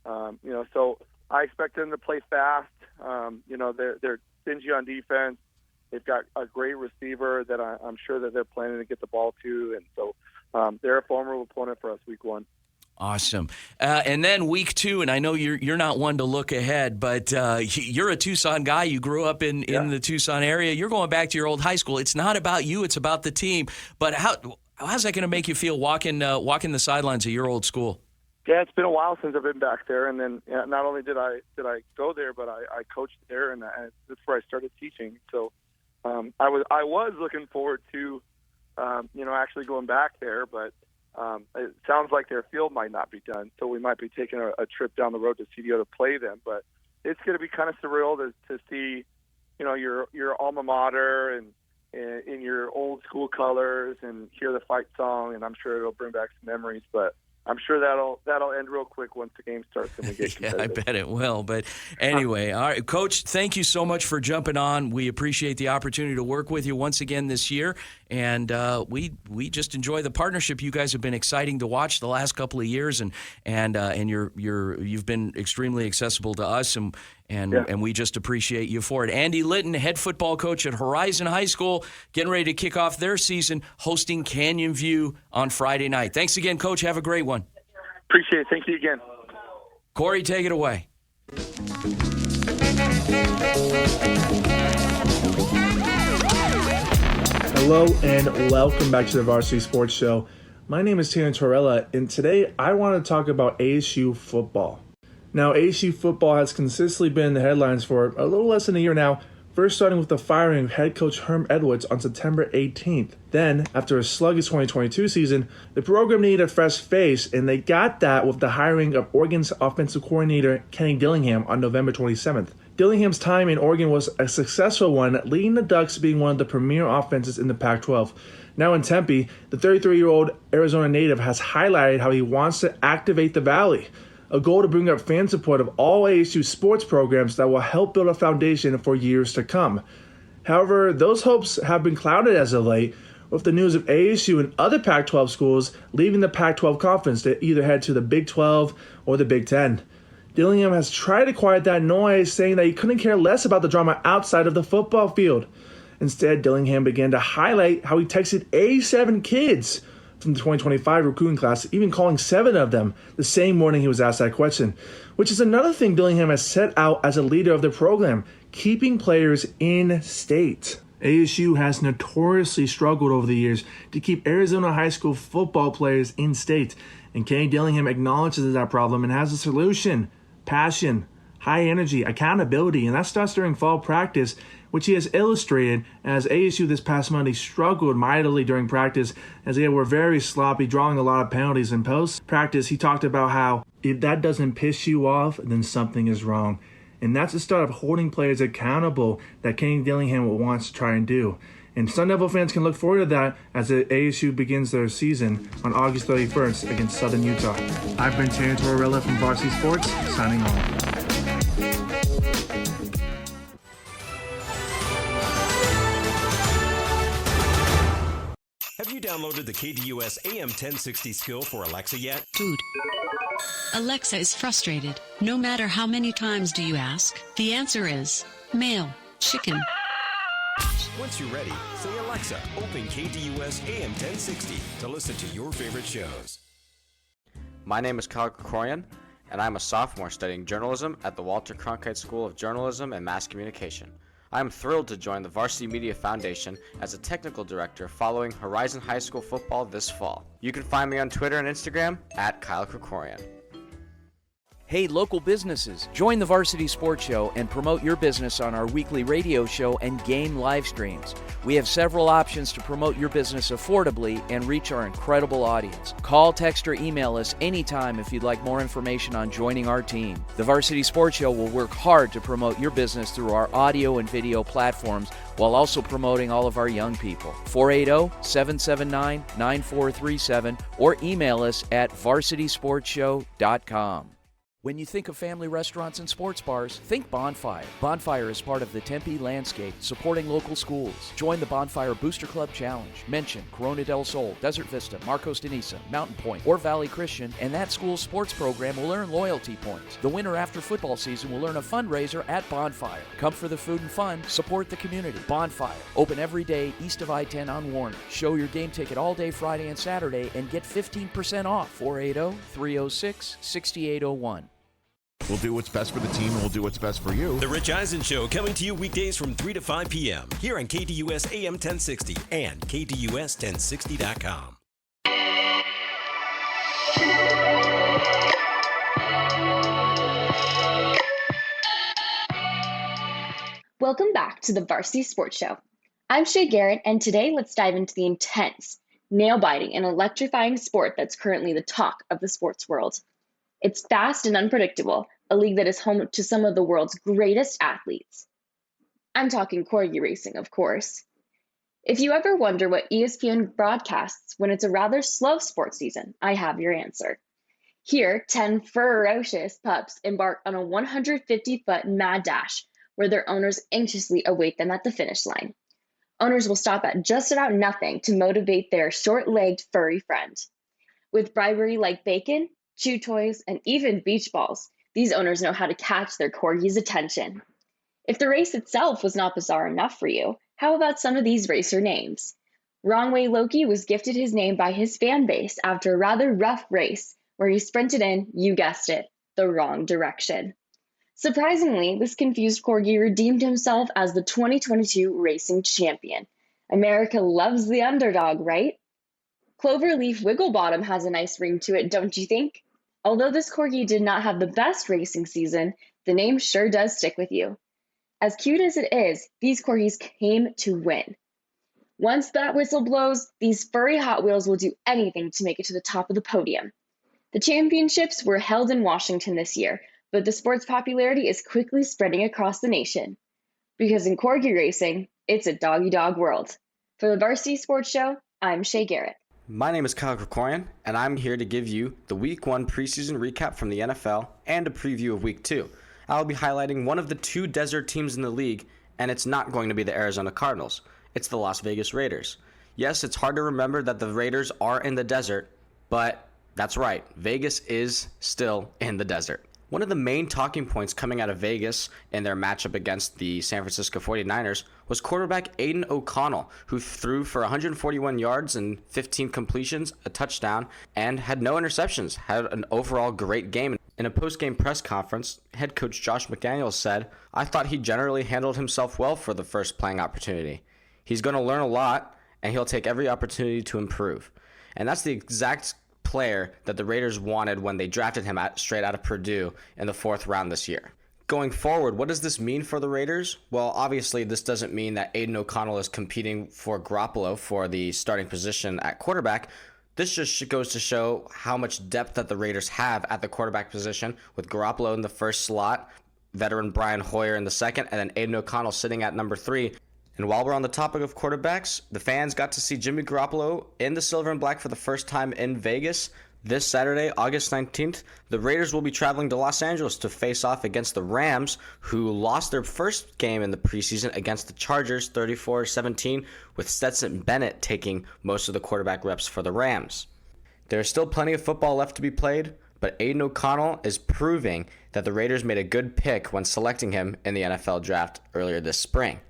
So I expect them to play fast. They're stingy on defense. They've got a great receiver that I'm sure that they're planning to get the ball to, and so they're a formidable opponent for us week 1. Awesome. And then week 2, and I know you're not one to look ahead, but you're a Tucson guy. You grew up in the Tucson area. You're going back to your old high school. It's not about you. It's about the team. But how's that going to make you feel walking the sidelines of your old school? Yeah, it's been a while since I've been back there, and then not only did I go there, but I coached there, and that's where I started teaching. So I was looking forward to actually going back there, but it sounds like their field might not be done, so we might be taking a trip down the road to CDO to play them. But it's going to be kind of surreal to see, your alma mater and in your old school colors and hear the fight song, and I'm sure it'll bring back some memories. But I'm sure that'll end real quick once the game starts and we get competitive. I bet it will. But anyway, all right, Coach, thank you so much for jumping on. We appreciate the opportunity to work with you once again this year, and we just enjoy the partnership. You guys have been exciting to watch the last couple of years, and you've been extremely accessible to us, and we just appreciate you for it. Andy Litten, head football coach at Horizon High School, getting ready to kick off their season, hosting Canyon View on Friday night. Thanks again, Coach. Have a great one. Appreciate it. Thank you again. Corey, take it away. Hello and welcome back to the Varsity Sports Show. My name is Tortorella, and today I want to talk about ASU football. Now, ASU football has consistently been in the headlines for a little less than a year now, first starting with the firing of head coach Herm Edwards on September 18th. Then, after a sluggish 2022 season, the program needed a fresh face, and they got that with the hiring of Oregon's offensive coordinator Kenny Dillingham on November 27th. Dillingham's time in Oregon was a successful one, leading the Ducks being one of the premier offenses in the Pac-12. Now in Tempe, the 33-year-old Arizona native has highlighted how he wants to activate the Valley, a goal to bring up fan support of all ASU sports programs that will help build a foundation for years to come. However, those hopes have been clouded as of late, with the news of ASU and other Pac-12 schools leaving the Pac-12 conference to either head to the Big 12 or the Big 10. Dillingham has tried to quiet that noise, saying that he couldn't care less about the drama outside of the football field. Instead, Dillingham began to highlight how he texted 87 kids from the 2025 recruiting class, even calling 7 of them the same morning he was asked that question, which is another thing Dillingham has set out as a leader of the program, keeping players in state. ASU has notoriously struggled over the years to keep Arizona high school football players in state, and Kenny Dillingham acknowledges that problem and has a solution: passion, high energy, accountability, and that starts during fall practice, which he has illustrated as ASU this past Monday struggled mightily during practice as they were very sloppy, drawing a lot of penalties. In post-practice, he talked about how if that doesn't piss you off, then something is wrong. And that's the start of holding players accountable that Kenny Dillingham wants to try and do. And Sun Devil fans can look forward to that as the ASU begins their season on August 31st against Southern Utah. I've been Terry Tortorella from Varsity Sports, signing off. Have you downloaded the KDUS AM 1060 skill for Alexa yet? Food. Alexa is frustrated. No matter how many times do you ask, the answer is mail, chicken. Once you're ready, say Alexa, open KDUS AM 1060 to listen to your favorite shows. My name is Krikorian, and I'm a sophomore studying journalism at the Wolter-Sanchez School of Journalism and Mass Communication. I am thrilled to join the Varsity Media Foundation as a technical director following Horizon High School football this fall. You can find me on Twitter and Instagram at Kyle Krikorian. Hey, local businesses, join the Varsity Sports Show and promote your business on our weekly radio show and game live streams. We have several options to promote your business affordably and reach our incredible audience. Call, text, or email us anytime if you'd like more information on joining our team. The Varsity Sports Show will work hard to promote your business through our audio and video platforms while also promoting all of our young people. 480-779-9437 or email us at varsitysportshow.com. When you think of family restaurants and sports bars, think Bonfire. Bonfire is part of the Tempe landscape, supporting local schools. Join the Bonfire Booster Club Challenge. Mention Corona del Sol, Desert Vista, Marcos de Niza, Mountain Point, or Valley Christian, and that school's sports program will earn loyalty points. The winner after football season will earn a fundraiser at Bonfire. Come for the food and fun, support the community. Bonfire, open every day east of I-10 on Warner. Show your game ticket all day Friday and Saturday and get 15% off. 480-306-6801. We'll do what's best for the team, and we'll do what's best for you. The Rich Eisen Show, coming to you weekdays from 3 to 5 p.m. here on KDUS AM 1060 and KDUS1060.com. Welcome back to the Varsity Sports Show. I'm Shea Garrett, and today let's dive into the intense, nail-biting, and electrifying sport that's currently the talk of the sports world. It's fast and unpredictable, a league that is home to some of the world's greatest athletes. I'm talking Corgi racing, of course. If you ever wonder what ESPN broadcasts when it's a rather slow sports season, I have your answer. Here, 10 ferocious pups embark on a 150-foot mad dash where their owners anxiously await them at the finish line. Owners will stop at just about nothing to motivate their short-legged furry friend. With bribery like bacon, chew toys, and even beach balls, these owners know how to catch their corgi's attention. If the race itself was not bizarre enough for you, how about some of these racer names? Wrong Way Loki was gifted his name by his fan base after a rather rough race where he sprinted in, you guessed it, the wrong direction. Surprisingly, this confused corgi redeemed himself as the 2022 racing champion. America loves the underdog, right? Cloverleaf Wigglebottom has a nice ring to it, don't you think? Although this corgi did not have the best racing season, the name sure does stick with you. As cute as it is, these corgis came to win. Once that whistle blows, these furry Hot Wheels will do anything to make it to the top of the podium. The championships were held in Washington this year, but the sport's popularity is quickly spreading across the nation. Because in corgi racing, it's a dog-eat-dog world. For the Varsity Sports Show, I'm Shea Garrett. My name is Krikorian, and I'm here to give you the Week 1 preseason recap from the NFL and a preview of Week 2. I'll be highlighting one of the two desert teams in the league, and it's not going to be the Arizona Cardinals. It's the Las Vegas Raiders. Yes, it's hard to remember that the Raiders are in the desert, but that's right, Vegas is still in the desert. One of the main talking points coming out of Vegas in their matchup against the San Francisco 49ers was quarterback Aiden O'Connell, who threw for 141 yards and 15 completions, a touchdown, and had no interceptions, had an overall great game. In a post-game press conference, head coach Josh McDaniels said, "I thought he generally handled himself well for the first playing opportunity. He's going to learn a lot, and he'll take every opportunity to improve." And that's the exact player that the Raiders wanted when they drafted him straight out of Purdue in the 4th round this year. Going forward, what does this mean for the Raiders? Well, obviously, this doesn't mean that Aiden O'Connell is competing for Garoppolo for the starting position at quarterback. This just goes to show how much depth that the Raiders have at the quarterback position, with Garoppolo in the first slot, veteran Brian Hoyer in the second, and then Aiden O'Connell sitting at number 3. And while we're on the topic of quarterbacks, the fans got to see Jimmy Garoppolo in the silver and black for the first time in Vegas. This Saturday, August 19th, the Raiders will be traveling to Los Angeles to face off against the Rams, who lost their first game in the preseason against the Chargers 34-17, with Stetson Bennett taking most of the quarterback reps for the Rams. There is still plenty of football left to be played, but Aiden O'Connell is proving that the Raiders made a good pick when selecting him in the NFL draft earlier this spring.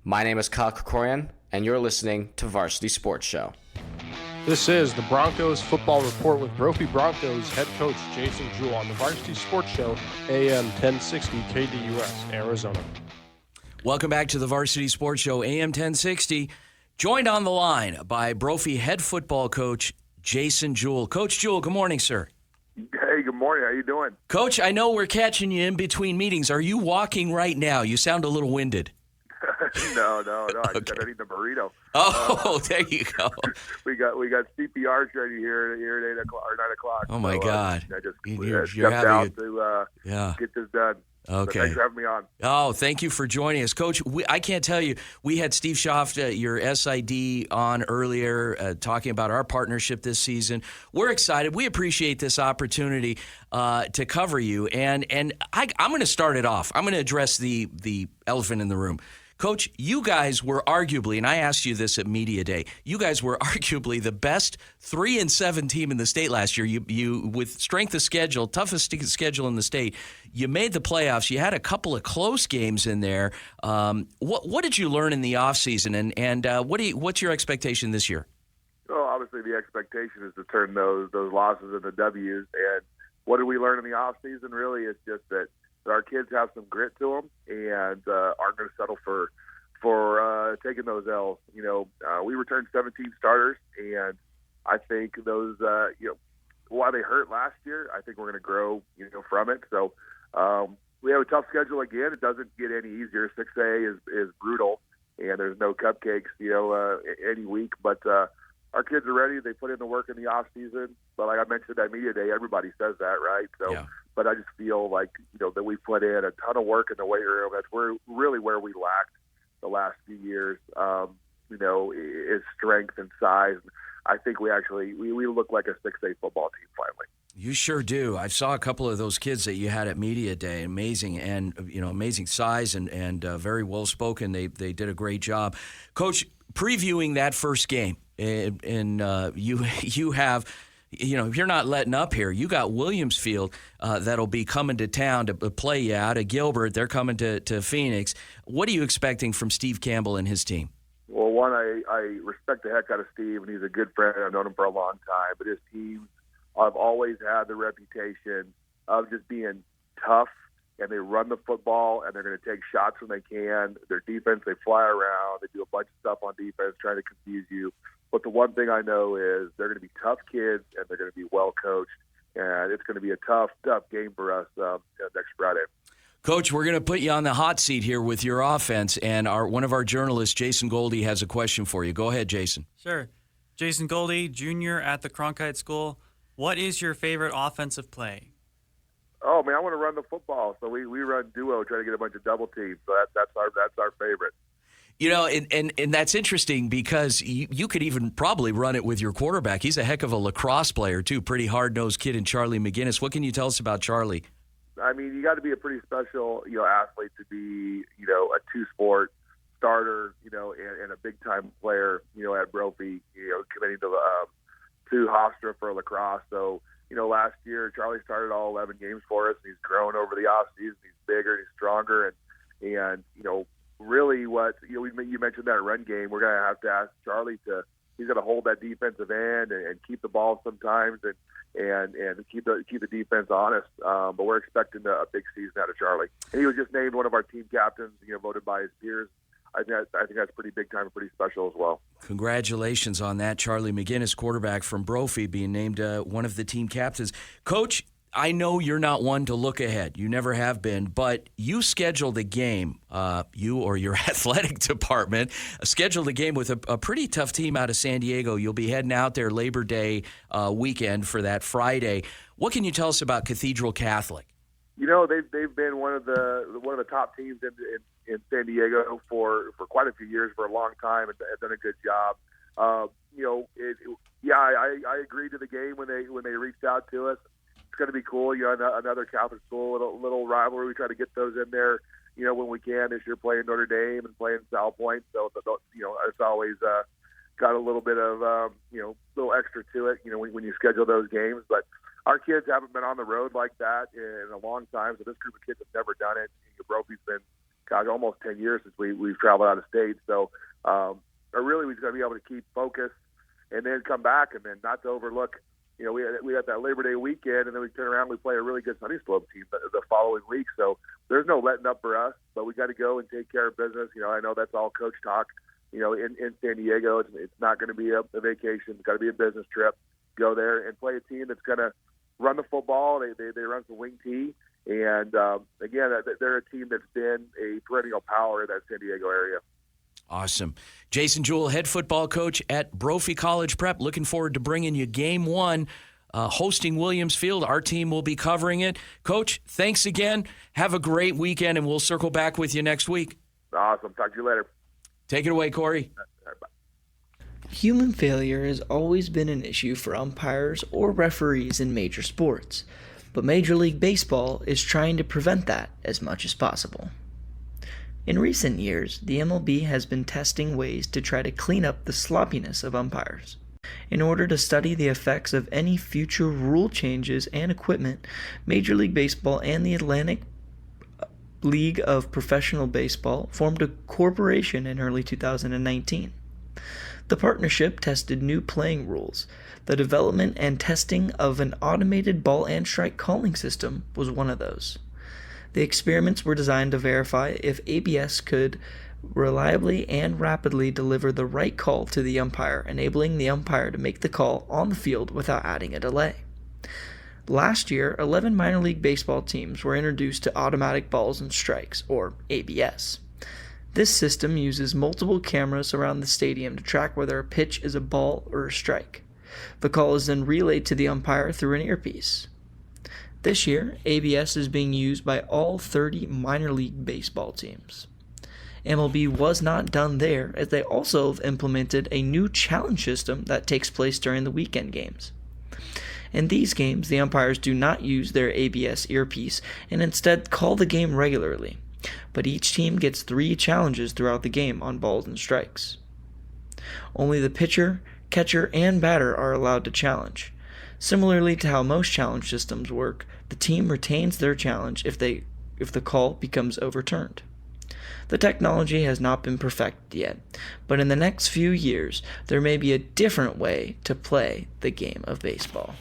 My name is Krikorian, and you're listening to Varsity Sports Show. This is the Broncos Football Report with Brophy Broncos head coach Jason Jewell on the Varsity Sports Show, AM 1060 KDUS, Arizona. Welcome back to the Varsity Sports Show, AM 1060. Joined on the line by Brophy head football coach Jason Jewell. Coach Jewell, good morning, sir. Hey, good morning. How you doing? Coach, I know we're catching you in between meetings. Are you walking right now? You sound a little winded. No. I said I need the burrito. Oh, there you go. We got CPR training here at 8 o'clock or 9 o'clock. Oh my God! I just You're stepped having out to get this done. Okay. So thanks for having me on. Oh, thank you for joining us, Coach. I can't tell you, we had Steve Shaff, your SID, on earlier talking about our partnership this season. We're excited. We appreciate this opportunity to cover you, and I'm going to start it off. I'm going to address the elephant in the room. Coach, you guys were arguably, and I asked you this at Media Day, you guys were arguably the best 3-7 team in the state last year. You with strength of schedule, toughest schedule in the state, you made the playoffs. You had a couple of close games in there. What did you learn in the offseason, and what's your expectation this year? Well, obviously the expectation is to turn those losses into W's. And what did we learn in the offseason? Really, it's just that our kids have some grit to them and aren't going to settle for taking those L's. We returned 17 starters, and I think those, while they hurt last year, I think we're going to grow, from it. So we have a tough schedule again. It doesn't get any easier. 6A is brutal, and there's no cupcakes, any week. But our kids are ready. They put in the work in the off season. But like I mentioned at Media Day, everybody says that, right? So. Yeah. But I just feel like, that we put in a ton of work in the weight room. That's where we lacked the last few years, is strength and size. I think we look like a 6A football team finally. You sure do. I saw a couple of those kids that you had at Media Day. Amazing, and amazing size and very well spoken. They did a great job, Coach. Previewing that first game, and you have. If you're not letting up here, you got Williamsfield that'll be coming to town to play you out of Gilbert. They're coming to Phoenix. What are you expecting from Steve Campbell and his team? Well, one, I respect the heck out of Steve, and he's a good friend. I've known him for a long time. But his teams have always had the reputation of just being tough, and they run the football, and they're going to take shots when they can. Their defense, they fly around. They do a bunch of stuff on defense, trying to confuse you. But the one thing I know is they're going to be tough kids, and they're going to be well coached, and it's going to be a tough game for us next Friday. Coach, we're going to put you on the hot seat here with your offense, and one of our journalists, Jason Goldie, has a question for you. Go ahead, Jason. Sure. Jason Goldie, junior at the Cronkite School. What is your favorite offensive play? Oh man, I want to run the football. So we run duo, try to get a bunch of double teams. So that's our favorite. And that's interesting because you could even probably run it with your quarterback. He's a heck of a lacrosse player, too. Pretty hard-nosed kid in Charlie McGinnis. What can you tell us about Charlie? I mean, you got to be a pretty special, athlete to be, a two-sport starter, and a big-time player, at Brophy, committing to Hofstra for lacrosse. So, last year, Charlie started all 11 games for us. He's grown over the offseason. He's bigger, he's stronger, and really what you mentioned that run game, we're going to have to ask Charlie he's going to hold that defensive end and keep the ball sometimes and keep the defense honest. But we're expecting a big season out of Charlie. And he was just named one of our team captains, voted by his peers. I think that's pretty big time and pretty special as well. Congratulations on that, Charlie McGinnis, quarterback from Brophy, being named one of the team captains. Coach, I know you're not one to look ahead. You never have been, but you scheduled a game, you or your athletic department, scheduled a game with a pretty tough team out of San Diego. You'll be heading out there Labor Day weekend for that Friday. What can you tell us about Cathedral Catholic? They've been one of the top teams in San Diego for quite a few years, for a long time, and have done a good job. I agreed to the game when they reached out to us. It's going to be cool. Another Catholic school, little rivalry. We try to get those in there, when we can. This year, playing Notre Dame and playing South Point, so it's always got a little bit of little extra to it. When you schedule those games, but our kids haven't been on the road like that in a long time. So this group of kids have never done it. Brophy's been, almost 10 years since we've traveled out of state. So really, we've got to be able to keep focused and then come back and then not to overlook. We had that Labor Day weekend, and then we turn around and we play a really good Sunny Slope team the following week. So there's no letting up for us, but we got to go and take care of business. I know that's all coach talk, in San Diego. It's not going to be a vacation. It's got to be a business trip. Go there and play a team that's going to run the football. They run some wing tee. And, again, they're a team that's been a perennial power in that San Diego area. Awesome. Jason Jewell, head football coach at Brophy College Prep. Looking forward to bringing you game one, hosting Williams Field. Our team will be covering it. Coach, thanks again. Have a great weekend, and we'll circle back with you next week. Awesome. Talk to you later. Take it away, Corey. Human failure has always been an issue for umpires or referees in major sports, but Major League Baseball is trying to prevent that as much as possible. In recent years, the MLB has been testing ways to try to clean up the sloppiness of umpires. In order to study the effects of any future rule changes and equipment, Major League Baseball and the Atlantic League of Professional Baseball formed a corporation in early 2019. The partnership tested new playing rules. The development and testing of an automated ball and strike calling system was one of those. The experiments were designed to verify if ABS could reliably and rapidly deliver the right call to the umpire, enabling the umpire to make the call on the field without adding a delay. Last year, 11 minor league baseball teams were introduced to automatic balls and strikes, or ABS. This system uses multiple cameras around the stadium to track whether a pitch is a ball or a strike. The call is then relayed to the umpire through an earpiece. This year, ABS is being used by all 30 minor league baseball teams. MLB was not done there, as they also have implemented a new challenge system that takes place during the weekend games. In these games, the umpires do not use their ABS earpiece and instead call the game regularly, but each team gets 3 challenges throughout the game on balls and strikes. Only the pitcher, catcher, and batter are allowed to challenge. Similarly to how most challenge systems work, the team retains their challenge if the call becomes overturned. The technology has not been perfected yet, but in the next few years, there may be a different way to play the game of baseball.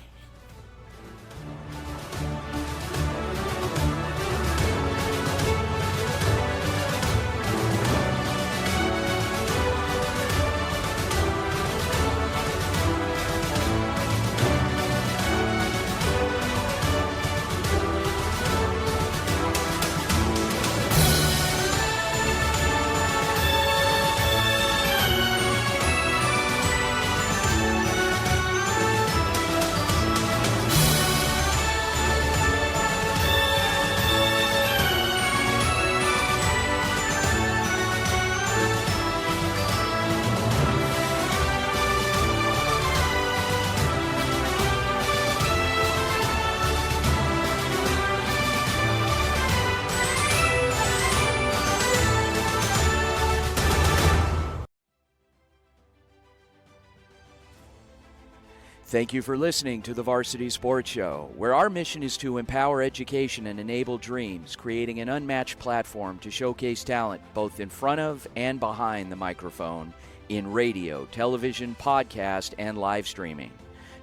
Thank you for listening to the Varsity Sports Show, where our mission is to empower education and enable dreams, creating an unmatched platform to showcase talent both in front of and behind the microphone in radio, television, podcast, and live streaming.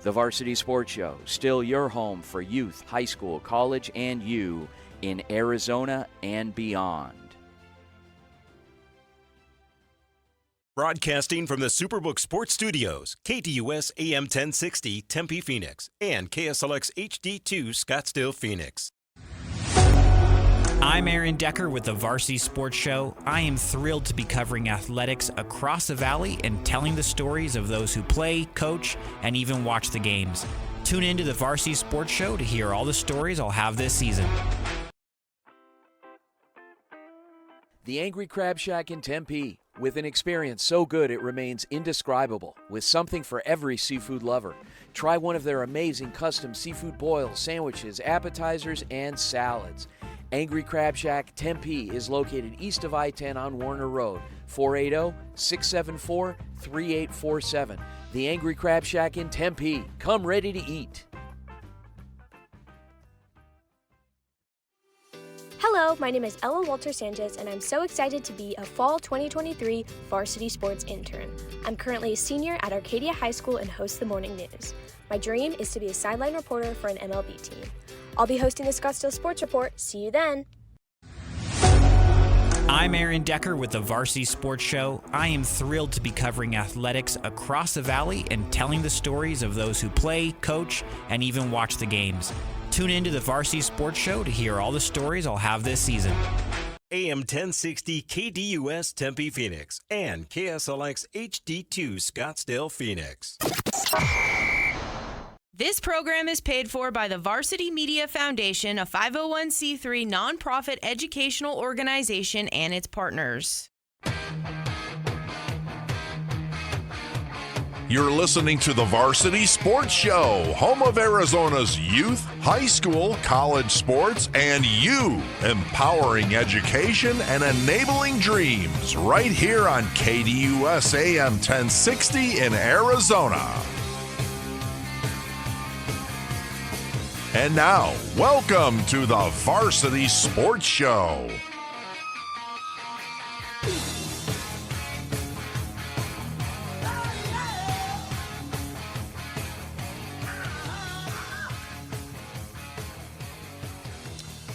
The Varsity Sports Show, still your home for youth, high school, college, and you in Arizona and beyond. Broadcasting from the Superbook Sports Studios, KDUS AM 1060 Tempe, Phoenix, and KSLX HD2 Scottsdale, Phoenix. I'm Aaron Decker with the Varsity Sports Show. I am thrilled to be covering athletics across the valley and telling the stories of those who play, coach, and even watch the games. Tune in to the Varsity Sports Show to hear all the stories I'll have this season. The Angry Crab Shack in Tempe, with an experience so good it remains indescribable, with something for every seafood lover. Try one of their amazing custom seafood boils, sandwiches, appetizers, and salads. Angry Crab Shack Tempe is located east of I-10 on Warner Road, 480-674-3847. The Angry Crab Shack in Tempe. Come ready to eat. Hello, my name is Ella Wolter-Sanchez, and I'm so excited to be a fall 2023 Varsity Sports intern. I'm currently a senior at Arcadia High School and host the morning news. My dream is to be a sideline reporter for an MLB team. I'll be hosting the Scottsdale Sports Report. See you then. I'm Aaron Decker with the Varsity Sports Show. I am thrilled to be covering athletics across the valley and telling the stories of those who play, coach, and even watch the games. Tune in to the Varsity Sports Show to hear all the stories I'll have this season. AM 1060 KDUS Tempe Phoenix and KSLX HD2 Scottsdale Phoenix. This program is paid for by the Varsity Media Foundation, a 501c3 nonprofit educational organization, and its partners. You're listening to the Varsity Sports Show, home of Arizona's youth, high school, college sports, and you, empowering education and enabling dreams, right here on KDUS AM 1060 in Arizona. And now, welcome to the Varsity Sports Show.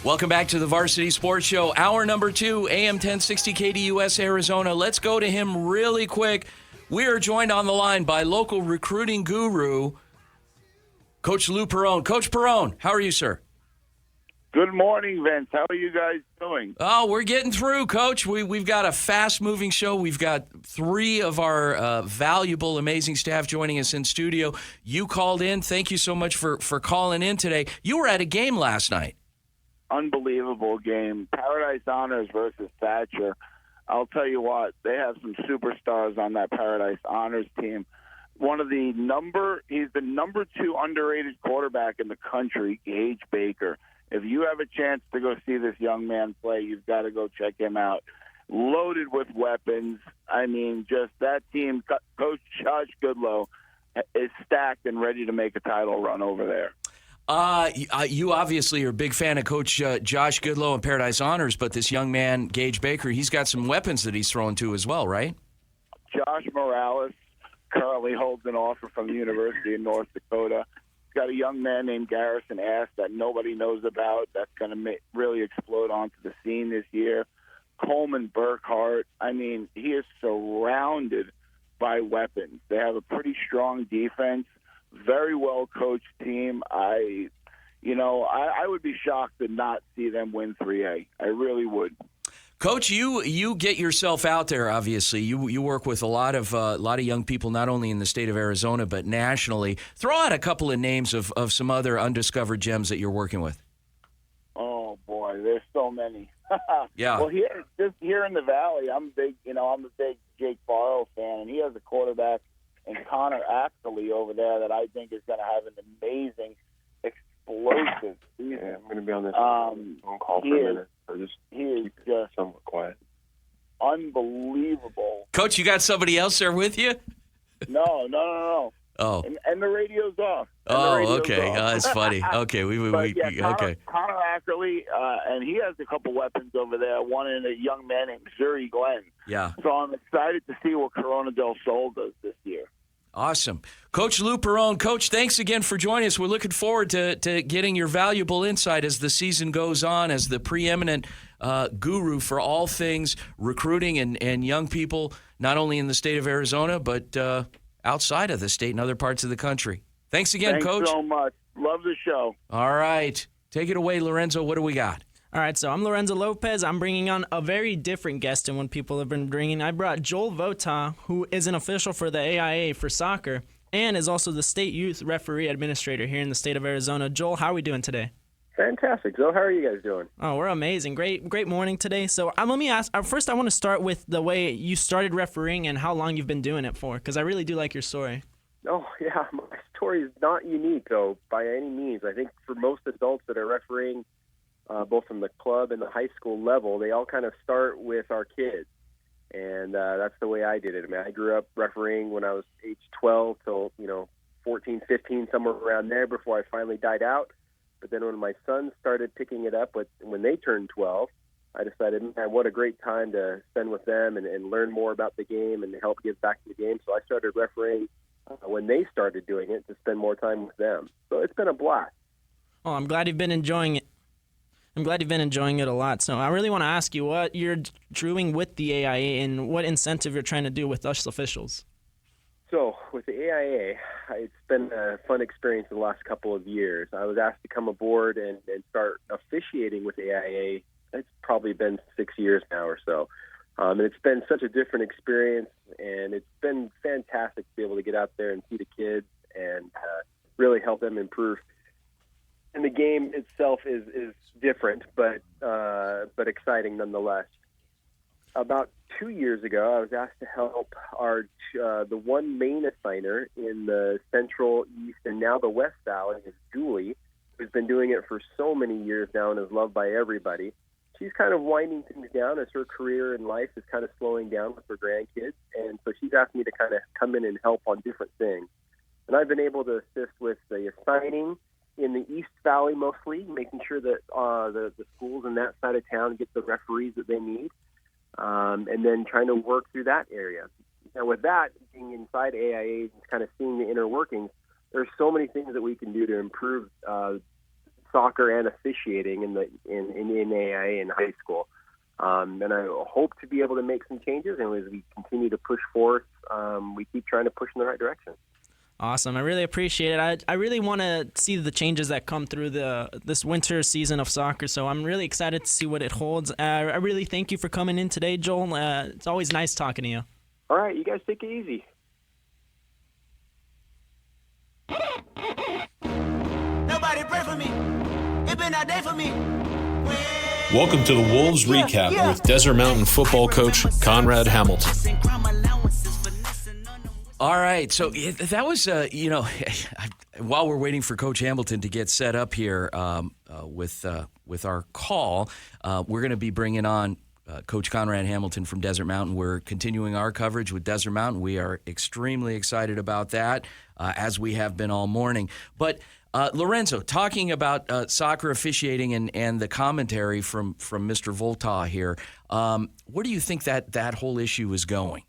Welcome back to the Varsity Sports Show. Hour number 2, AM 1060 KDUS Arizona. Let's go to him really quick. We are joined on the line by local recruiting guru, Coach Lou Perrone. Coach Perrone, how are you, sir? Good morning, Vince. How are you guys doing? Oh, we're getting through, Coach. We've got a fast-moving show. We've got 3 of our valuable, amazing staff joining us in studio. You called in. Thank you so much for calling in today. You were at a game last night. Unbelievable game. Paradise Honors versus Thatcher. I'll tell you what, they have some superstars on that Paradise Honors team. He's the number 2 underrated quarterback in the country, Gage Baker. If you have a chance to go see this young man play, you've got to go check him out. Loaded with weapons. I mean, just that team, Coach Josh Goodlow is stacked and ready to make a title run over there. You obviously are a big fan of Coach Josh Goodlow and Paradise Honors, but this young man, Gage Baker, he's got some weapons that he's throwing to as well, right? Josh Morales currently holds an offer from the University of North Dakota. He's got a young man named Garrison Ass that nobody knows about that's going to really explode onto the scene this year. Coleman Burkhart, I mean, he is surrounded by weapons. They have a pretty strong defense. Very well coached team. I would be shocked to not see them win 3A. I really would. Coach, you get yourself out there. Obviously, you work with a lot of young people, not only in the state of Arizona but nationally. Throw out a couple of names of some other undiscovered gems that you're working with. Oh boy, there's so many. Yeah. Well, here in the Valley, I'm a big Jake Barrow fan, and he has a quarterback and Connor Axley over there that I think is going to have an amazing, explosive season. Yeah, I'm going to be on this phone call for a minute. He is just somewhat quiet. Unbelievable. Coach, you got somebody else there with you? No. Oh. And the radio's off. Okay. That's funny. Okay, Connor Ackerley, and he has a couple weapons over there. One in a young man named Zuri Glenn. Yeah. So I'm excited to see what Corona del Sol does this year. Awesome. Coach Lou Perrone. Coach, thanks again for joining us. We're looking forward to getting your valuable insight as the season goes on, as the preeminent guru for all things recruiting and young people, not only in the state of Arizona, but outside of the state and other parts of the country. Thanks again, Coach. Thanks so much. Love the show. All right. Take it away, Lorenzo. What do we got? All right, so I'm Lorenzo Lopez. I'm bringing on a very different guest than what people have been bringing. I brought Jewell Votaw, who is an official for the AIA for soccer and is also the state youth referee administrator here in the state of Arizona. Joel, how are we doing today? Fantastic. So how are you guys doing? Oh, we're amazing. Great morning today. So let me ask, first I want to start with the way you started refereeing and how long you've been doing it for, because I really do like your story. Oh, yeah. My story is not unique, though, by any means. I think for most adults that are refereeing, both from the club and the high school level, they all kind of start with our kids. And that's the way I did it. I mean, I grew up refereeing when I was age 12 till, 14, 15, somewhere around there before I finally died out. But then when my sons started picking it up when they turned 12, I decided, man, what a great time to spend with them and learn more about the game and help give back to the game. So I started refereeing when they started doing it to spend more time with them. So it's been a blast. Oh, I'm glad you've been enjoying it. I'm glad you've been enjoying it a lot. So I really want to ask you what you're doing with the AIA and what incentive you're trying to do with us officials. So with the AIA, it's been a fun experience in the last couple of years. I was asked to come aboard and start officiating with the AIA it's probably been 6 years now or so. And it's been such a different experience, and it's been fantastic to be able to get out there and see the kids and really help them improve. And the game itself is different, but exciting nonetheless. About 2 years ago, I was asked to help the one main assigner in the Central, East, and now the West Valley is Jewell, who's been doing it for so many years now and is loved by everybody. She's kind of winding things down as her career in life is kind of slowing down with her grandkids, and so she's asked me to kind of come in and help on different things. And I've been able to assist with the assigning in the East Valley mostly, making sure that the schools in that side of town get the referees that they need, and then trying to work through that area. Now with that, being inside AIA and kind of seeing the inner workings, there's so many things that we can do to improve soccer and officiating in AIA in high school. And I hope to be able to make some changes, and as we continue to push forth, we keep trying to push in the right direction. Awesome. I really appreciate it. I really want to see the changes that come through this winter season of soccer, so I'm really excited to see what it holds. I really thank you for coming in today, Joel. It's always nice talking to you. All right, you guys take it easy. Nobody pray for me. It been a day for me. Welcome to the Wolves Recap with Desert Mountain football coach Conrad Hamilton. All right, so that was, while we're waiting for Coach Hamilton to get set up here with our call, we're going to be bringing on Coach Conrad Hamilton from Desert Mountain. We're continuing our coverage with Desert Mountain. We are extremely excited about that, as we have been all morning. But Lorenzo, talking about soccer officiating and the commentary from Mr. Votaw here, where do you think that whole issue is going?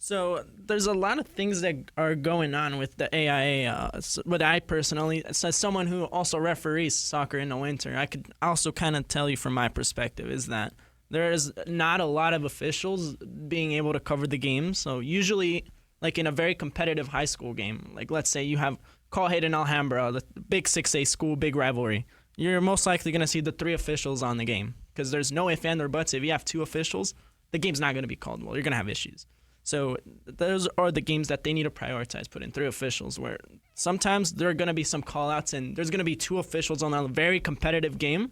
So there's a lot of things that are going on with the AIA. But I personally, as someone who also referees soccer in the winter, I could also kind of tell you from my perspective is that there is not a lot of officials being able to cover the game. So usually, like in a very competitive high school game, like let's say you have Colhade and Alhambra, the big 6A school, big rivalry, you're most likely going to see the 3 officials on the game because there's no ifs, ands, or buts. If you have 2 officials, the game's not going to be called well. You're going to have issues. So those are the games that they need to prioritize, put in 3 officials, where sometimes there are going to be some call-outs and there's going to be 2 officials on a very competitive game,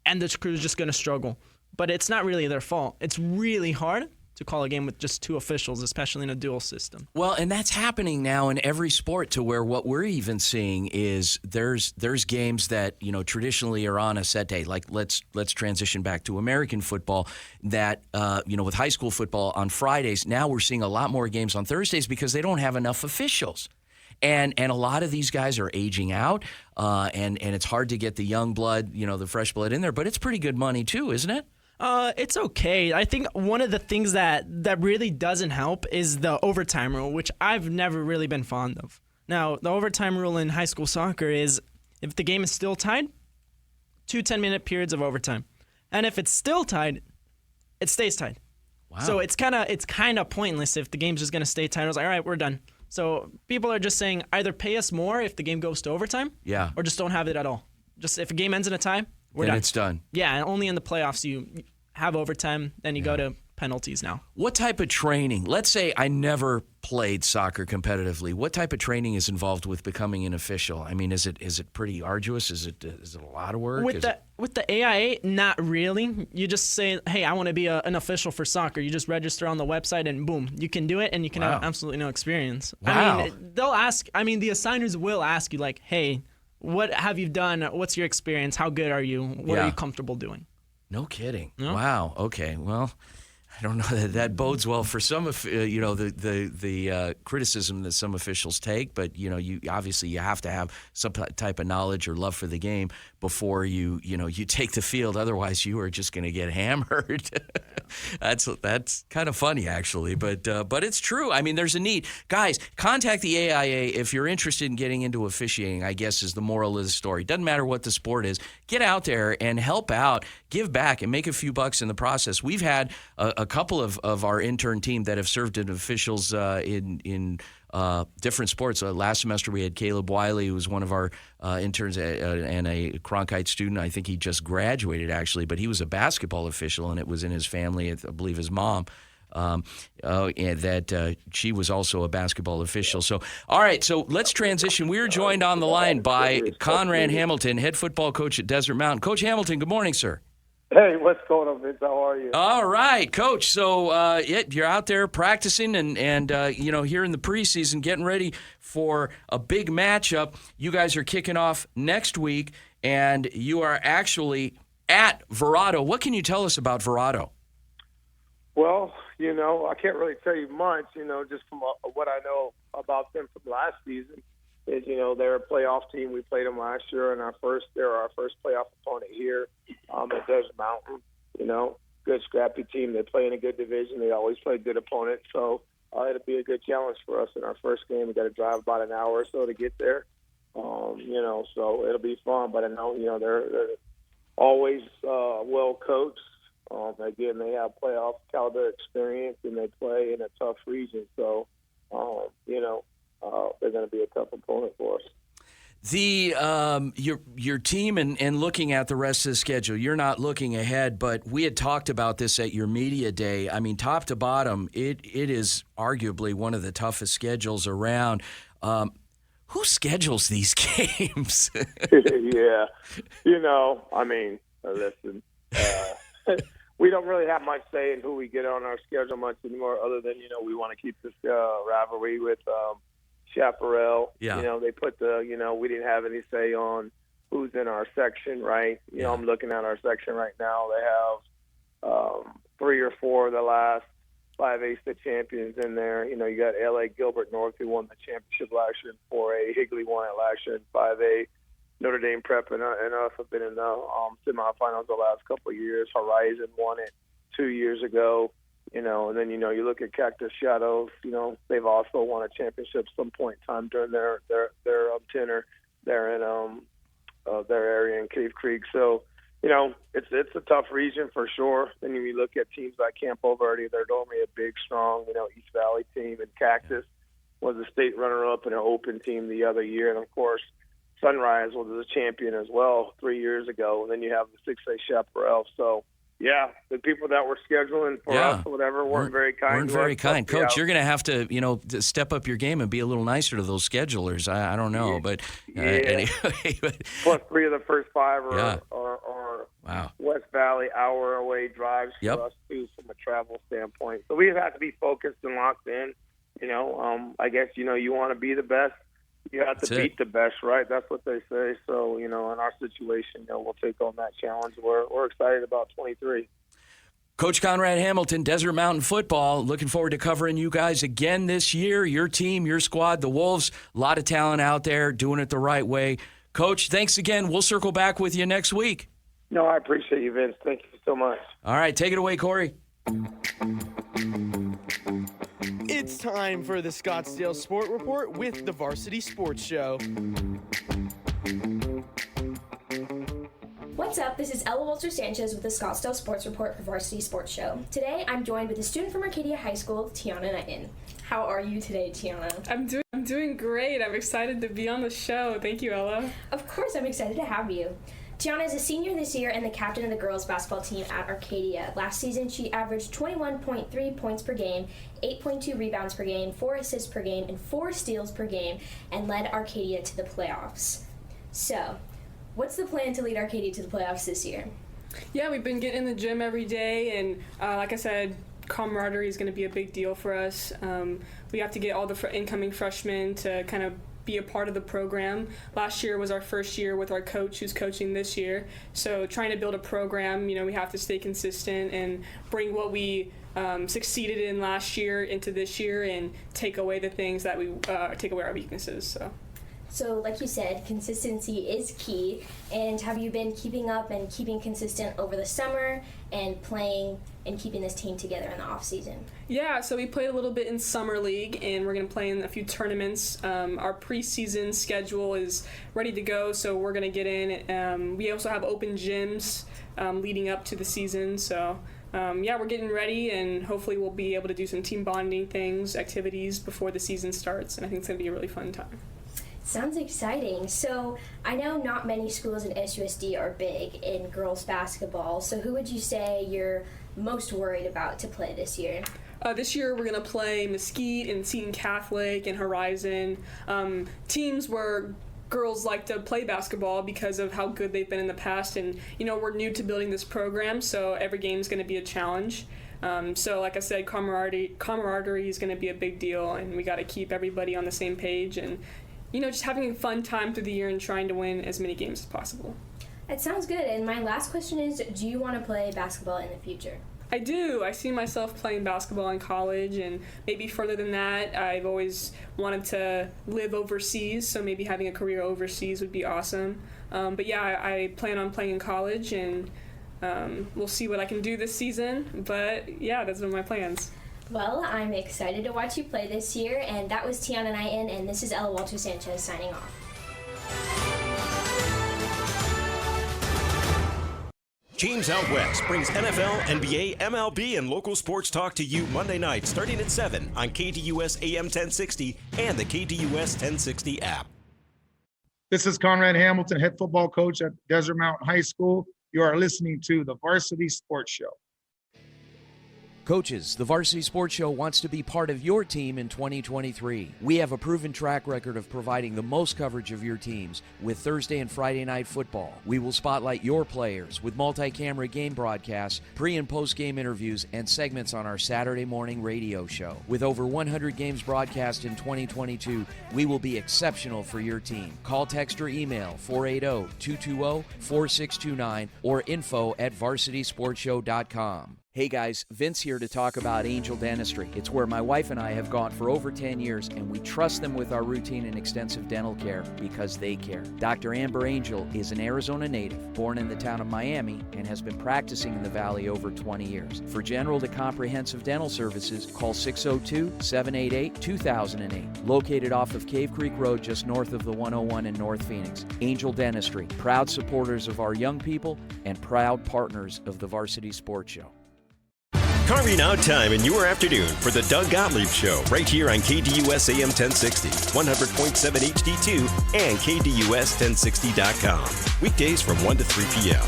and the crew's just going to struggle. But it's not really their fault. It's really hard to call a game with just 2 officials, especially in a dual system. Well, and that's happening now in every sport to where what we're even seeing is there's games that, traditionally are on a set day. Like let's transition back to American football that, with high school football on Fridays, now we're seeing a lot more games on Thursdays because they don't have enough officials. And a lot of these guys are aging out, and it's hard to get the young blood, the fresh blood in there, but it's pretty good money too, isn't it? It's okay. I think one of the things that really doesn't help is the overtime rule, which I've never really been fond of. Now, the overtime rule in high school soccer is if the game is still tied, 2 10-minute periods of overtime. And if it's still tied, it stays tied. Wow. So it's kind of pointless if the game's just going to stay tied. I was like, all right, we're done. So people are just saying either pay us more if the game goes to overtime, or just don't have it at all. Just if a game ends in a tie, we're done. It's done. Yeah, and only in the playoffs you have overtime, then you go to penalties now. What type of training? Let's say I never played soccer competitively. What type of training is involved with becoming an official? I mean, is it pretty arduous? Is it a lot of work? With the AIA, not really. You just say, hey, I want to be an official for soccer. You just register on the website and boom, you can do it and you can have absolutely no experience. Wow. I mean, the assigners will ask you like, hey, what have you done? What's your experience? How good are you? What are you comfortable doing? No kidding. No? Wow. Okay. Well, I don't know that bodes well for some of the criticism that some officials take, but you obviously you have to have some type of knowledge or love for the game before you take the field. Otherwise, you are just going to get hammered. That's kind of funny actually, but it's true. I mean, there's a need. Guys, contact the AIA if you're interested in getting into officiating. I guess is the moral of the story. Doesn't matter what the sport is. Get out there and help out, give back, and make a few bucks in the process. We've had a couple of our intern team that have served as officials in different sports. Last semester we had Caleb Wiley, who was one of our interns and a Cronkite student. I think he just graduated, actually, but he was a basketball official, and it was in his family, I believe his mom. And that she was also a basketball official. So, all right, so let's transition. We're joined on the line by Conrad Hamilton, head football coach at Desert Mountain. Coach Hamilton, good morning, sir. Hey, what's going on, Vince? How are you? All right, Coach. So you're out there practicing and here in the preseason, getting ready for a big matchup. You guys are kicking off next week, and you are actually at Votaw. What can you tell us about Votaw? Well, I can't really tell you much, just from what I know about them from last season is, they're a playoff team. We played them last year, and they're our first playoff opponent here at Desert Mountain. Good scrappy team. They play in a good division. They always play good opponents. So it'll be a good challenge for us in our first game. We got to drive about an hour or so to get there. So it'll be fun. But I know, they're always well coached. Again, they have playoff caliber experience, and they play in a tough region. So, they're going to be a tough opponent for us. Your team and looking at the rest of the schedule, you're not looking ahead, but we had talked about this at your media day. I mean, top to bottom, it is arguably one of the toughest schedules around. Who schedules these games? Yeah. Listen, we don't really have much say in who we get on our schedule much anymore, other than, we want to keep this rivalry with Chaparral. Yeah. They put we didn't have any say on who's in our section, right? I'm looking at our section right now. They have 3 or 4 of the last 5A state champions in there. You got LA Gilbert North, who won the championship last year in 4A. Higley won it last year in 5A. Notre Dame Prep and us have been in the semifinals the last couple of years. Horizon won it 2 years ago. And then, you look at Cactus Shadows, they've also won a championship some point in time during their tenure there in their area in Cave Creek. So, it's a tough region for sure. Then you look at teams like Campo Verde, they're normally a big, strong, East Valley team. And Cactus was a state runner-up in an open team the other year. And, of course, Sunrise was a champion as well 3 years ago. And then you have the 6A Chaparral. So, yeah, the people that were scheduling for us or whatever weren't very kind. Weren't very kind. Coach, you're going to have to, to step up your game and be a little nicer to those schedulers. I don't know, but anyway. Plus 3 of the first 5 are wow. West Valley hour away drives for us, too, from a travel standpoint. So we have to be focused and locked in. I guess, you want to be the best. You have to beat the best, right? That's what they say. So, in our situation, we'll take on that challenge. We're excited about 23. Coach Conrad Hamilton, Desert Mountain Football, looking forward to covering you guys again this year. Your team, your squad, the Wolves, a lot of talent out there doing it the right way. Coach, thanks again. We'll circle back with you next week. No, I appreciate you, Vince. Thank you so much. All right, take it away, Corey. It's time for the Scottsdale Sport Report with the Varsity Sports Show. What's up? This is Ella Wolter-Sanchez with the Scottsdale Sports Report for Varsity Sports Show. Today, I'm joined with a student from Arcadia High School, Tiana Litten. How are you today, Tiana? I'm doing great. I'm excited to be on the show. Thank you, Ella. Of course, I'm excited to have you. Tiana is a senior this year and the captain of the girls basketball team at Arcadia. Last season, she averaged 21.3 points per game, 8.2 rebounds per game, 4 assists per game, and 4 steals per game, and led Arcadia to the playoffs. So, what's the plan to lead Arcadia to the playoffs this year? Yeah, we've been getting in the gym every day, and like I said, camaraderie is going to be a big deal for us. We have to get all the incoming freshmen to kind of be a part of the program. Last year was our first year with our coach who's coaching this year. So trying to build a program, we have to stay consistent and bring what we succeeded in last year into this year and take away the things that we take away our weaknesses. So like you said, consistency is key. And have you been keeping up and keeping consistent over the summer and playing and keeping this team together in the off season? Yeah, so we played a little bit in summer league, and we're going to play in a few tournaments. Our preseason schedule is ready to go, so we're going to get in. We also have open gyms leading up to the season, so we're getting ready, and hopefully we'll be able to do some team bonding things, activities before the season starts, and I think it's going to be a really fun time. Sounds exciting. So I know not many schools in SUSD are big in girls basketball, so who would you say you're most worried about to play this year? This year we're going to play Mesquite and Seton Catholic and Horizon, teams where girls like to play basketball because of how good they've been in the past, and we're new to building this program, so every game is going to be a challenge. So like I said, camaraderie is going to be a big deal, and we got to keep everybody on the same page, and just having a fun time through the year and trying to win as many games as possible. That sounds good. And my last question is, do you want to play basketball in the future? I do. I see myself playing basketball in college, and maybe further than that. I've always wanted to live overseas, so maybe having a career overseas would be awesome. But yeah, I plan on playing in college, and we'll see what I can do this season. But yeah, that's one of my plans. Well, I'm excited to watch you play this year, and that was Tiana Knighton, and this is Ella Wolter-Sanchez signing off. James Out West brings NFL, NBA, MLB, and local sports talk to you Monday night starting at 7 on KDUS AM 1060 and the KDUS 1060 app. This is Conrad Hamilton, head football coach at Desert Mountain High School. You are listening to the Varsity Sports Show. Coaches, the Varsity Sports Show wants to be part of your team in 2023. We have a proven track record of providing the most coverage of your teams with Thursday and Friday night football. We will spotlight your players with multi-camera game broadcasts, pre- and post-game interviews, and segments on our Saturday morning radio show. With over 100 games broadcast in 2022, we will be exceptional for your team. Call, text, or email 480-220-4629 or info@varsitysportshow.com. Hey guys, Vince here to talk about Angel Dentistry. It's where my wife and I have gone for over 10 years, and we trust them with our routine and extensive dental care because they care. Dr. Amber Angel is an Arizona native, born in the town of Miami, and has been practicing in the Valley over 20 years. For general to comprehensive dental services, call 602-788-2008. Located off of Cave Creek Road just north of the 101 in North Phoenix. Angel Dentistry, proud supporters of our young people and proud partners of the Varsity Sports Show. Carving out time in your afternoon for the Doug Gottlieb Show right here on KDUS AM 1060, 100.7 HD2, and KDUS1060.com. Weekdays from 1 to 3 p.m.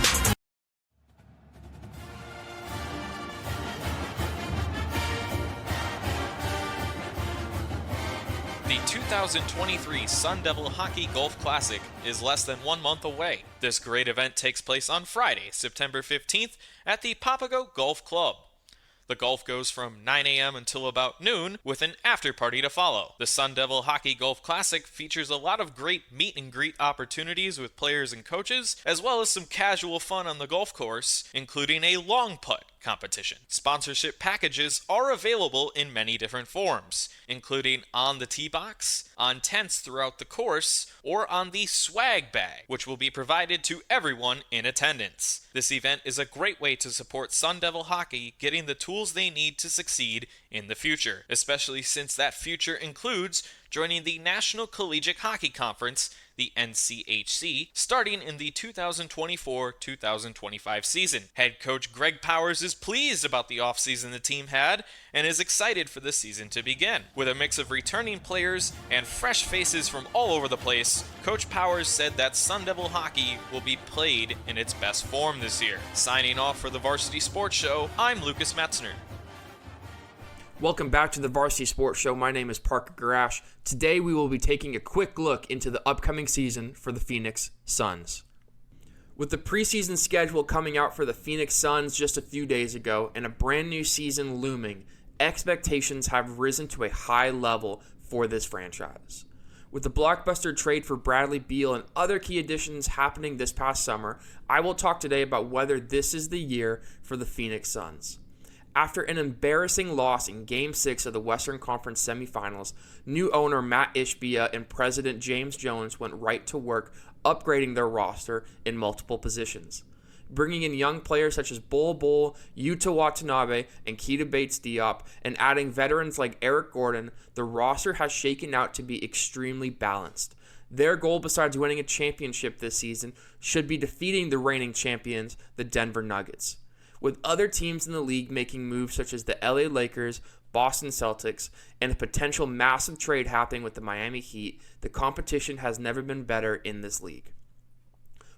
The 2023 Sun Devil Hockey Golf Classic is less than 1 month away. This great event takes place on Friday, September 15th at the Papago Golf Club. The golf goes from 9 a.m. until about noon, with an after-party to follow. The Sun Devil Hockey Golf Classic features a lot of great meet-and-greet opportunities with players and coaches, as well as some casual fun on the golf course, including a long putt competition. Sponsorship packages are available in many different forms, including on the tee box, on tents throughout the course, or on the swag bag, which will be provided to everyone in attendance. This event is a great way to support Sun Devil Hockey getting the tools they need to succeed in the future, especially since that future includes joining the National Collegiate Hockey Conference, the NCHC, starting in the 2024-2025 season. Head coach Greg Powers is pleased about the offseason the team had and is excited for the season to begin. With a mix of returning players and fresh faces from all over the place, Coach Powers said that Sun Devil hockey will be played in its best form this year. Signing off for the Varsity Sports Show, I'm Lucas Metzner. Welcome back to the Varsity Sports Show. My name is Parker Garash. Today we will be taking a quick look into the upcoming season for the Phoenix Suns. With the preseason schedule coming out for the Phoenix Suns just a few days ago and a brand new season looming, expectations have risen to a high level for this franchise. With the blockbuster trade for Bradley Beal and other key additions happening this past summer, I will talk today about whether this is the year for the Phoenix Suns. After an embarrassing loss in Game 6 of the Western Conference semifinals, new owner Matt Ishbia and President James Jones went right to work upgrading their roster in multiple positions. Bringing in young players such as Bol Bol, Yuta Watanabe, and Keita Bates-Diop, and adding veterans like Eric Gordon, the roster has shaken out to be extremely balanced. Their goal, besides winning a championship this season, should be defeating the reigning champions, the Denver Nuggets. With other teams in the league making moves such as the LA Lakers, Boston Celtics, and a potential massive trade happening with the Miami Heat, the competition has never been better in this league.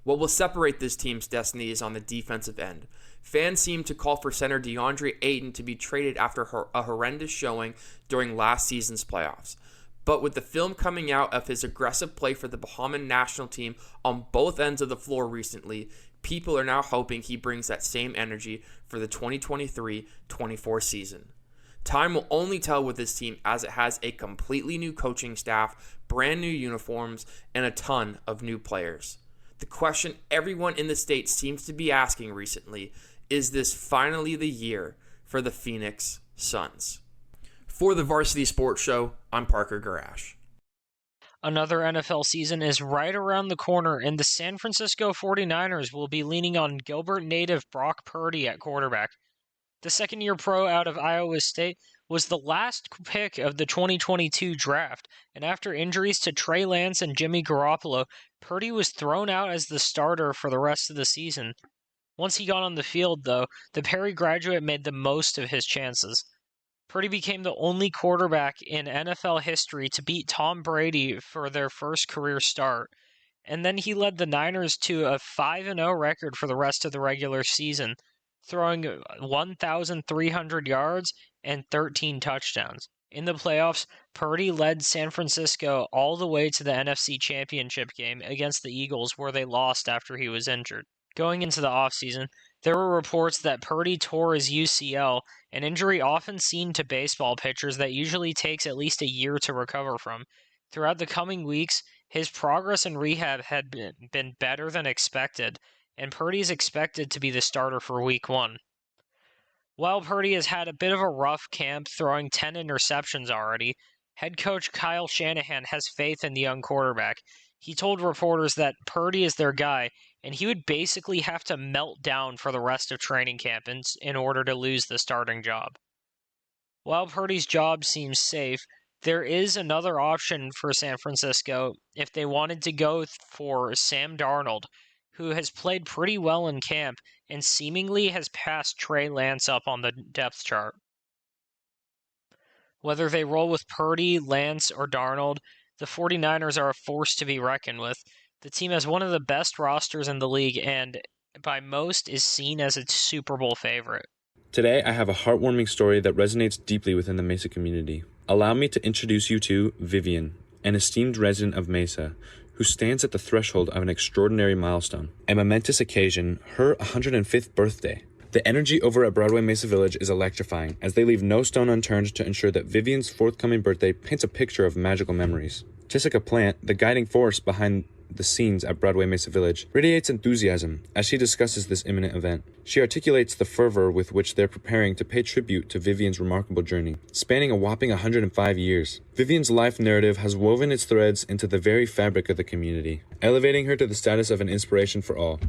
What will separate this team's destiny is on the defensive end. Fans seem to call for center DeAndre Ayton to be traded after a horrendous showing during last season's playoffs. But with the film coming out of his aggressive play for the Bahamian national team on both ends of the floor recently, people are now hoping he brings that same energy for the 2023-24 season. Time will only tell with this team, as it has a completely new coaching staff, brand new uniforms, and a ton of new players. The question everyone in the state seems to be asking recently, is this finally the year for the Phoenix Suns? For the Varsity Sports Show, I'm Parker Garash. Another NFL season is right around the corner, and the San Francisco 49ers will be leaning on Gilbert native Brock Purdy at quarterback. The second-year pro out of Iowa State was the last pick of the 2022 draft, and after injuries to Trey Lance and Jimmy Garoppolo, Purdy was thrown out as the starter for the rest of the season. Once he got on the field, though, the Perry graduate made the most of his chances. Purdy became the only quarterback in NFL history to beat Tom Brady for their first career start, and then he led the Niners to a 5-0 record for the rest of the regular season, throwing 1,300 yards and 13 touchdowns. In the playoffs, Purdy led San Francisco all the way to the NFC Championship game against the Eagles, where they lost after he was injured. Going into the offseason, there were reports that Purdy tore his UCL, an injury often seen to baseball pitchers that usually takes at least a year to recover from. Throughout the coming weeks, his progress in rehab had been better than expected, and Purdy is expected to be the starter for Week 1. While Purdy has had a bit of a rough camp, throwing 10 interceptions already, head coach Kyle Shanahan has faith in the young quarterback. He told reporters that Purdy is their guy, and he would basically have to melt down for the rest of training camp in order to lose the starting job. While Purdy's job seems safe, there is another option for San Francisco if they wanted to go for Sam Darnold, who has played pretty well in camp and seemingly has passed Trey Lance up on the depth chart. Whether they roll with Purdy, Lance, or Darnold, the 49ers are a force to be reckoned with. The team has one of the best rosters in the league and, by most, is seen as a Super Bowl favorite. Today, I have a heartwarming story that resonates deeply within the Mesa community. Allow me to introduce you to Vivian, an esteemed resident of Mesa, who stands at the threshold of an extraordinary milestone, a momentous occasion, her 105th birthday. The energy over at Broadway Mesa Village is electrifying, as they leave no stone unturned to ensure that Vivian's forthcoming birthday paints a picture of magical memories. Jessica Plant, the guiding force behind the scenes at Broadway Mesa Village, radiates enthusiasm as she discusses this imminent event. She articulates the fervor with which they're preparing to pay tribute to Vivian's remarkable journey, spanning a whopping 105 years. Vivian's life narrative has woven its threads into the very fabric of the community, elevating her to the status of an inspiration for all.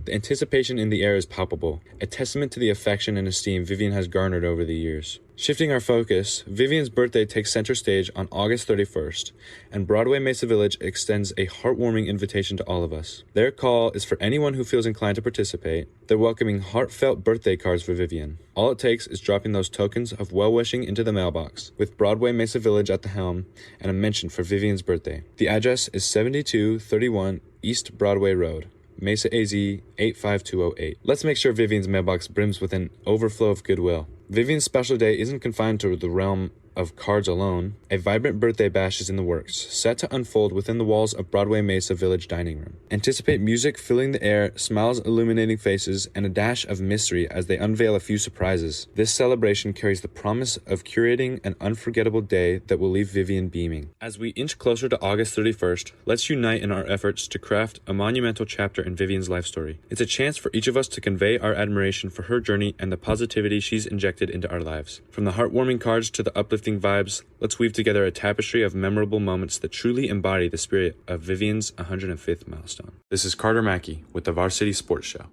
The anticipation in the air is palpable, a testament to the affection and esteem Vivian has garnered over the years. Shifting our focus, Vivian's birthday takes center stage on August 31st, and Broadway Mesa Village extends a heartwarming invitation to all of us. Their call is for anyone who feels inclined to participate. They're welcoming heartfelt birthday cards for Vivian. All it takes is dropping those tokens of well-wishing into the mailbox, with Broadway Mesa Village at the helm and a mention for Vivian's birthday. The address is 7231 East Broadway Road, Mesa AZ 85208. Let's make sure Vivian's mailbox brims with an overflow of goodwill. Vivian's special day isn't confined to the realm of cards alone. A vibrant birthday bash is in the works, set to unfold within the walls of Broadway Mesa Village Dining Room. Anticipate music filling the air, smiles illuminating faces, and a dash of mystery as they unveil a few surprises. This celebration carries the promise of curating an unforgettable day that will leave Vivian beaming. As we inch closer to August 31st, let's unite in our efforts to craft a monumental chapter in Vivian's life story. It's a chance for each of us to convey our admiration for her journey and the positivity she's injected into our lives. From the heartwarming cards to the uplifting vibes, let's weave together a tapestry of memorable moments that truly embody the spirit of Vivian's 105th milestone. This is Carter Mackey with the Varsity Sports Show.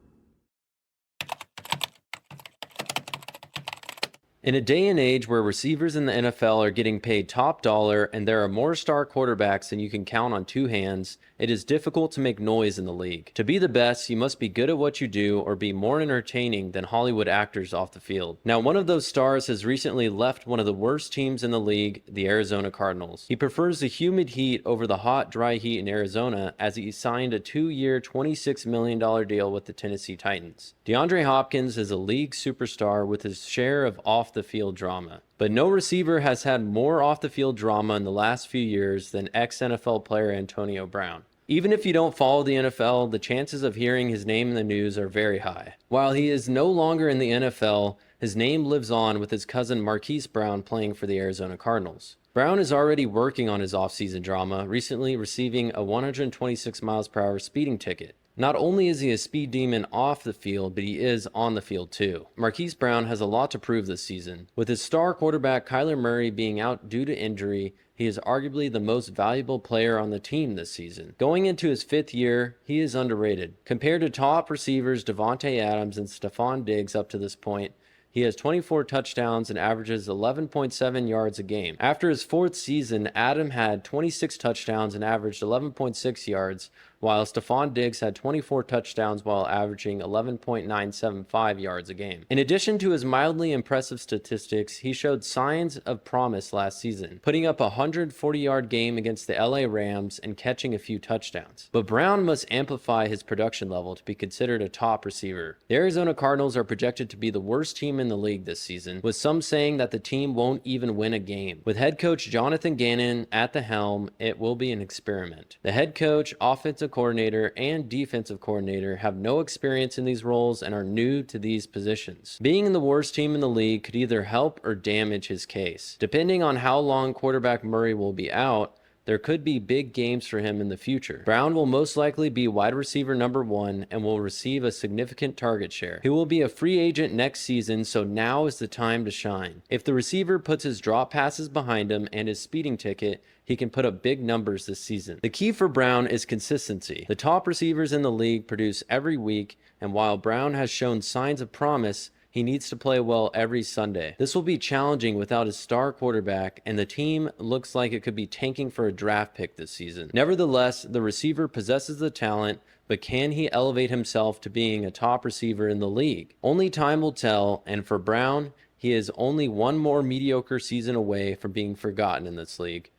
In a day and age where receivers in the NFL are getting paid top dollar and there are more star quarterbacks than you can count on two hands, it is difficult to make noise in the league. To be the best, you must be good at what you do or be more entertaining than Hollywood actors off the field. Now, one of those stars has recently left one of the worst teams in the league, the Arizona Cardinals. He prefers the humid heat over the hot, dry heat in Arizona as he signed a 2-year, $26 million deal with the Tennessee Titans. DeAndre Hopkins is a league superstar with his share of off-the-field drama. But no receiver has had more off-the-field drama in the last few years than ex-NFL player Antonio Brown. Even if you don't follow the NFL, the chances of hearing his name in the news are very high. While he is no longer in the NFL, his name lives on with his cousin Marquise Brown playing for the Arizona Cardinals. Brown is already working on his offseason drama, recently receiving a 126 miles per hour speeding ticket. Not only is he a speed demon off the field, but he is on the field too. Marquise Brown has a lot to prove this season. With his star quarterback Kyler Murray being out due to injury, he is arguably the most valuable player on the team this season. Going into his 5th year, he is underrated. Compared to top receivers Davante Adams and Stephon Diggs up to this point, he has 24 touchdowns and averages 11.7 yards a game. After his 4th season, Adam had 26 touchdowns and averaged 11.6 yards, while Stephon Diggs had 24 touchdowns while averaging 11.975 yards a game. In addition to his mildly impressive statistics, he showed signs of promise last season, putting up a 140-yard game against the LA Rams and catching a few touchdowns. But Brown must amplify his production level to be considered a top receiver. The Arizona Cardinals are projected to be the worst team in the league this season, with some saying that the team won't even win a game. With head coach Jonathan Gannon at the helm, it will be an experiment. The head coach, offensive coordinator, and defensive coordinator have no experience in these roles and are new to these positions. Being the worst team in the league could either help or damage his case. Depending on how long quarterback Murray will be out, there could be big games for him in the future. Brown will most likely be wide receiver number 1 and will receive a significant target share. He will be a free agent next season, so now is the time to shine. If the receiver puts his drop passes behind him and his speeding ticket, he can put up big numbers this season. The key for Brown is consistency. The top receivers in the league produce every week, and while Brown has shown signs of promise, he needs to play well every Sunday. This will be challenging without his star quarterback, and the team looks like it could be tanking for a draft pick this season. Nevertheless, the receiver possesses the talent, but can he elevate himself to being a top receiver in the league? Only time will tell, and for Brown, he is only one more mediocre season away from being forgotten in this league.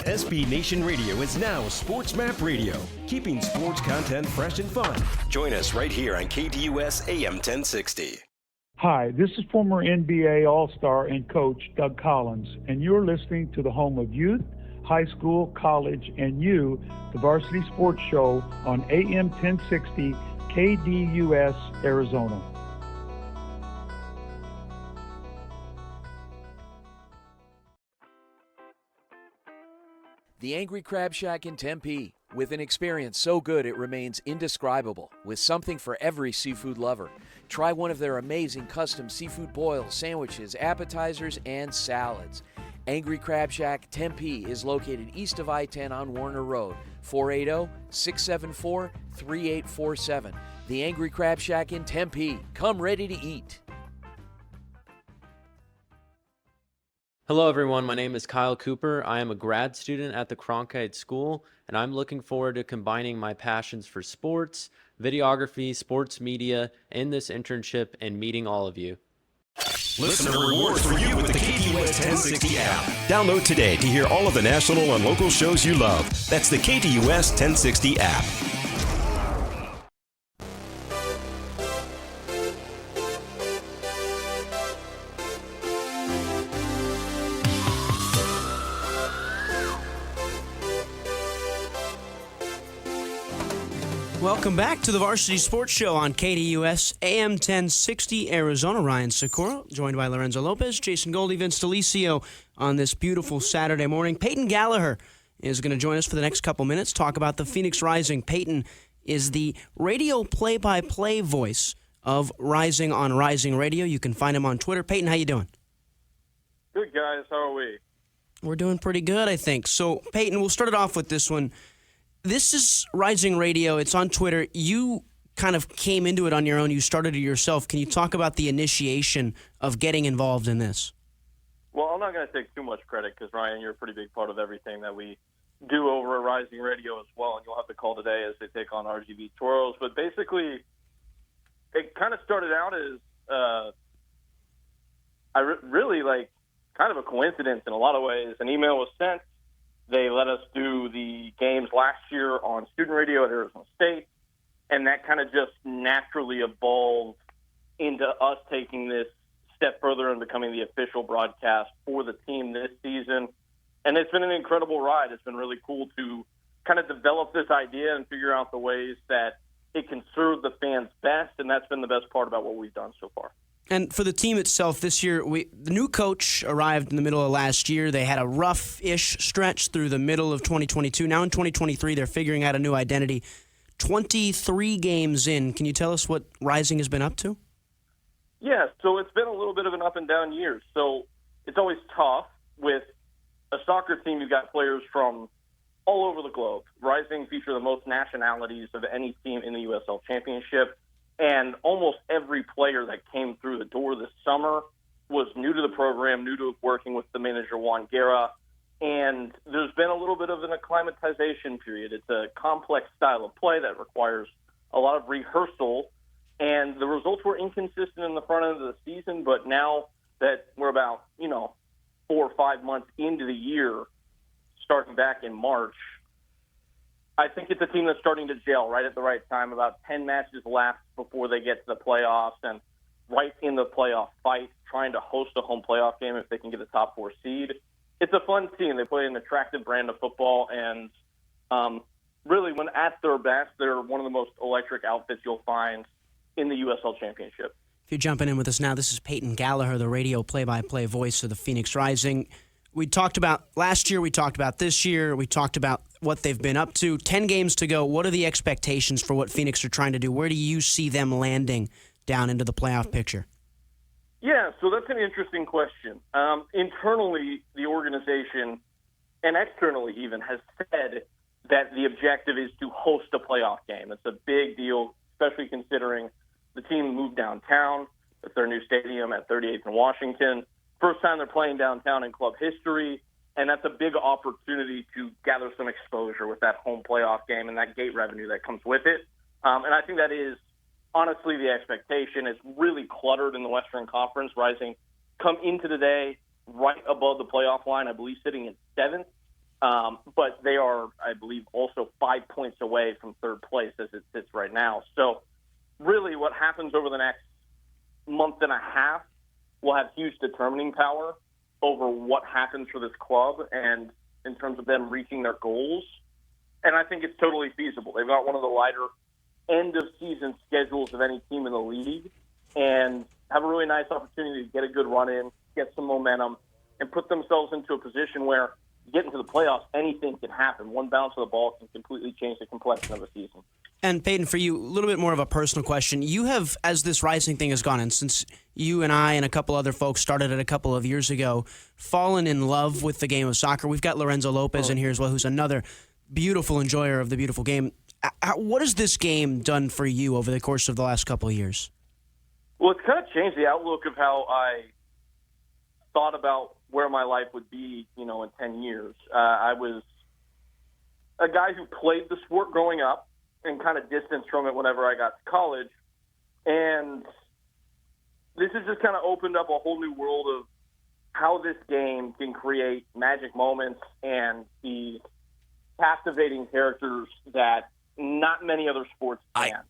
SB Nation Radio is now Sports Map Radio, keeping sports content fresh and fun. Join us right here on KDUS AM 1060. Hi, this is former NBA All-Star and coach Doug Collins, and you're listening to the home of youth, high school, college, and you, the Varsity Sports Show on AM 1060 KDUS, Arizona. The Angry Crab Shack in Tempe, with an experience so good it remains indescribable, with something for every seafood lover. Try one of their amazing custom seafood boils, sandwiches, appetizers, and salads. Angry Crab Shack Tempe is located east of I-10 on Warner Road, 480-674-3847. The Angry Crab Shack in Tempe. Come ready to eat. Hello everyone, my name is Kyle Cooper. I am a grad student at the Cronkite School, and I'm looking forward to combining my passions for sports, videography, sports media, in this internship and meeting all of you. Listener rewards for you with the KDUS 1060 app. Download today to hear all of the national and local shows you love. That's the KDUS 1060 app. Welcome back to the Varsity Sports Show on KDUS AM 1060 Arizona. Ryan Saguaro, joined by Lorenzo Lopez, Jason Goldie, Vince DeLisio on this beautiful Saturday morning. Peyton Gallagher is going to join us for the next couple minutes, talk about the Phoenix Rising. Peyton is the radio play-by-play voice of Rising on Rising Radio. You can find him on Twitter. Peyton, how you doing? Good, guys. How are we? We're doing pretty good, I think. So, Peyton, we'll start it off with this one. This is Rising Radio. It's on Twitter. You kind of came into it on your own. You started it yourself. Can you talk about the initiation of getting involved in this? Well, I'm not going to take too much credit because, Ryan, you're a pretty big part of everything that we do over at Rising Radio as well, and you'll have to call today as they take on RGB Toros. But basically, it kind of started out as really like kind of a coincidence in a lot of ways. An email was sent. They let us do the games last year on student radio at Arizona State, and that kind of just naturally evolved into us taking this step further and becoming the official broadcast for the team this season. And it's been an incredible ride. It's been really cool to kind of develop this idea and figure out the ways that it can serve the fans best, and that's been the best part about what we've done so far. And for the team itself this year, the new coach arrived in the middle of last year. They had a rough-ish stretch through the middle of 2022. Now in 2023, they're figuring out a new identity. 23 games in. Can you tell us what Rising has been up to? Yeah, so it's been a little bit of an up and down year. So it's always tough with a soccer team. You've got players from all over the globe. Rising feature the most nationalities of any team in the USL Championship. And almost every player that came through the door this summer was new to the program, new to working with the manager, Juan Guerra. And there's been a little bit of an acclimatization period. It's a complex style of play that requires a lot of rehearsal. And the results were inconsistent in the front end of the season, but now that we're about, 4 or 5 months into the year, starting back in March, I think it's a team that's starting to gel right at the right time. About 10 matches left before they get to the playoffs, and right in the playoff fight, trying to host a home playoff game if they can get a top 4 seed. It's a fun team. They play an attractive brand of football, and really, when at their best, they're one of the most electric outfits you'll find in the USL Championship. If you're jumping in with us now, this is Peyton Gallagher, the radio play-by-play voice of the Phoenix Rising. We talked about last year, we talked about this year, we talked about what they've been up to. 10 games to go. What are the expectations for what Phoenix are trying to do? Where do you see them landing down into the playoff picture? Yeah, so that's an interesting question. Internally, the organization, and externally even, has said that the objective is to host a playoff game. It's a big deal, especially considering the team moved downtown. It's their new stadium at 38th and Washington. First time they're playing downtown in club history, and that's a big opportunity to gather some exposure with that home playoff game and that gate revenue that comes with it. And I think that is honestly the expectation. It's really cluttered in the Western Conference. Rising come into the day right above the playoff line, I believe sitting in 7th. But they are, I believe, also 5 points away from third place as it sits right now. So really what happens over the next month and a half will have huge determining power over what happens for this club and in terms of them reaching their goals. And I think it's totally feasible. They've got one of the lighter end-of-season schedules of any team in the league and have a really nice opportunity to get a good run in, get some momentum, and put themselves into a position where get into the playoffs, anything can happen. One bounce of the ball can completely change the complexion of a season. And Peyton, for you, a little bit more of a personal question. You have, as this Rising thing has gone, and since you and I and a couple other folks started it a couple of years ago, fallen in love with the game of soccer. We've got Lorenzo Lopez in here as well, who's another beautiful enjoyer of the beautiful game. What has this game done for you over the course of the last couple of years? Well, it's kind of changed the outlook of how I thought about where my life would be, in 10 years. I was a guy who played the sport growing up and kind of distanced from it whenever I got to college. And this has just kind of opened up a whole new world of how this game can create magic moments and these captivating characters that not many other sports can.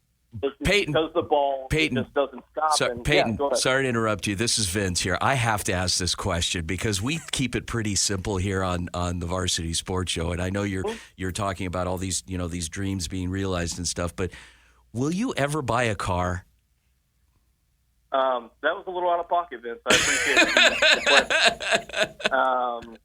Peyton, because the ball just doesn't stop. Peyton, sorry to interrupt you. This is Vince here. I have to ask this question because we keep it pretty simple here on the Varsity Sports Show, and I know you're talking about all these these dreams being realized and stuff. But will you ever buy a car? That was a little out of pocket, Vince. I appreciate it.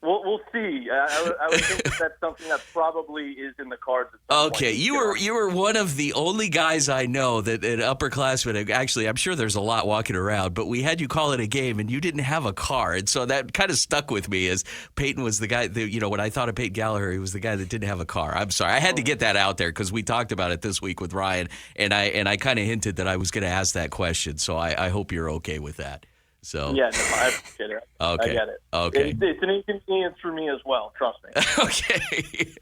We'll see. I would think that's something that probably is in the cards at some Okay, point. you were one of the only guys I know that an upperclassman. Actually, I'm sure there's a lot walking around, but we had you call it a game, and you didn't have a car, and so that kind of stuck with me. As Peyton was the guy. When I thought of Peyton Gallagher, he was the guy that didn't have a car. I'm sorry, I had to get that out there because we talked about it this week with Ryan, and I kind of hinted that I was going to ask that question. So I hope you're okay with that. So Yeah, no, I appreciate it. Okay. I get it. Okay. It's an inconvenience for me as well. Trust me. Okay.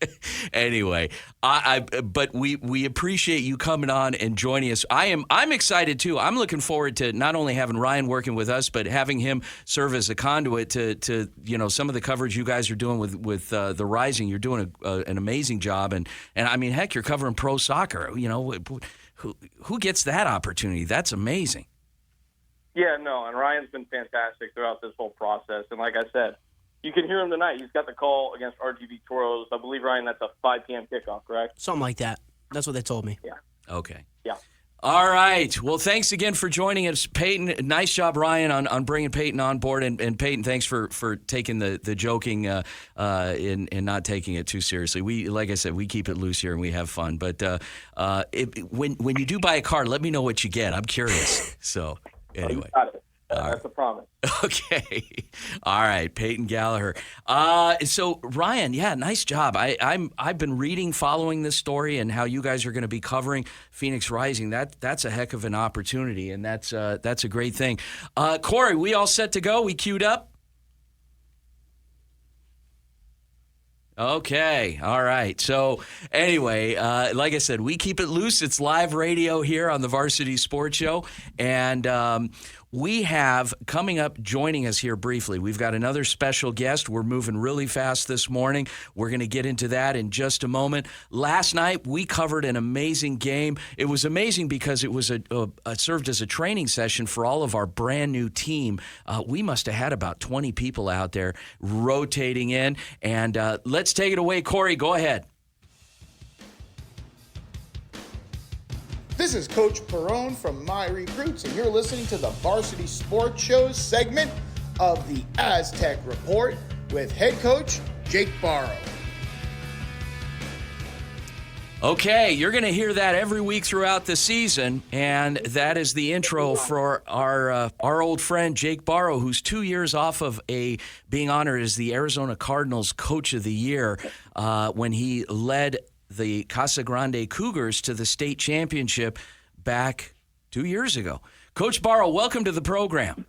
Anyway, but we appreciate you coming on and joining us. I'm excited too. I'm looking forward to not only having Ryan working with us, but having him serve as a conduit to some of the coverage you guys are doing with the Rising. You're doing an amazing job, and I mean, heck, you're covering pro soccer. Who gets that opportunity? That's amazing. Yeah, no, and Ryan's been fantastic throughout this whole process. And like I said, you can hear him tonight. He's got the call against RGV Toros. I believe, Ryan, that's a 5 p.m. kickoff, correct? Something like that. That's what they told me. Yeah. Okay. Yeah. All right. Well, thanks again for joining us, Peyton. Nice job, Ryan, on bringing Peyton on board. And Peyton, thanks for taking the joking and not taking it too seriously. We, like I said, we keep it loose here and we have fun. But when you do buy a car, let me know what you get. I'm curious. So anyway. Got it. That's a promise. Okay. All right, Peyton Gallagher. So Ryan, yeah, nice job. I've been reading, following this story, and how you guys are going to be covering Phoenix Rising. That's a heck of an opportunity, and that's a great thing. Corey, we all set to go? We queued up? Okay. All right. So anyway, like I said, we keep it loose. It's live radio here on the Varsity Sports Show. And we have coming up, joining us here briefly, we've got another special guest. We're moving really fast this morning. We're going to get into that in just a moment. Last night, we covered an amazing game. It was amazing because it was served as a training session for all of our brand new team. We must have had about 20 people out there rotating in. And let's take it away, Corey. Go ahead. This is Coach Perrone from My Recruits, and you're listening to the Varsity Sports Show segment of the Aztec Report with head coach Jake Barrow. Okay, you're going to hear that every week throughout the season, and that is the intro for our old friend Jake Barrow, who's 2 years off of being honored as the Arizona Cardinals Coach of the Year when he led the Casa Grande Cougars to the state championship back 2 years ago. Coach Barrow, welcome to the program.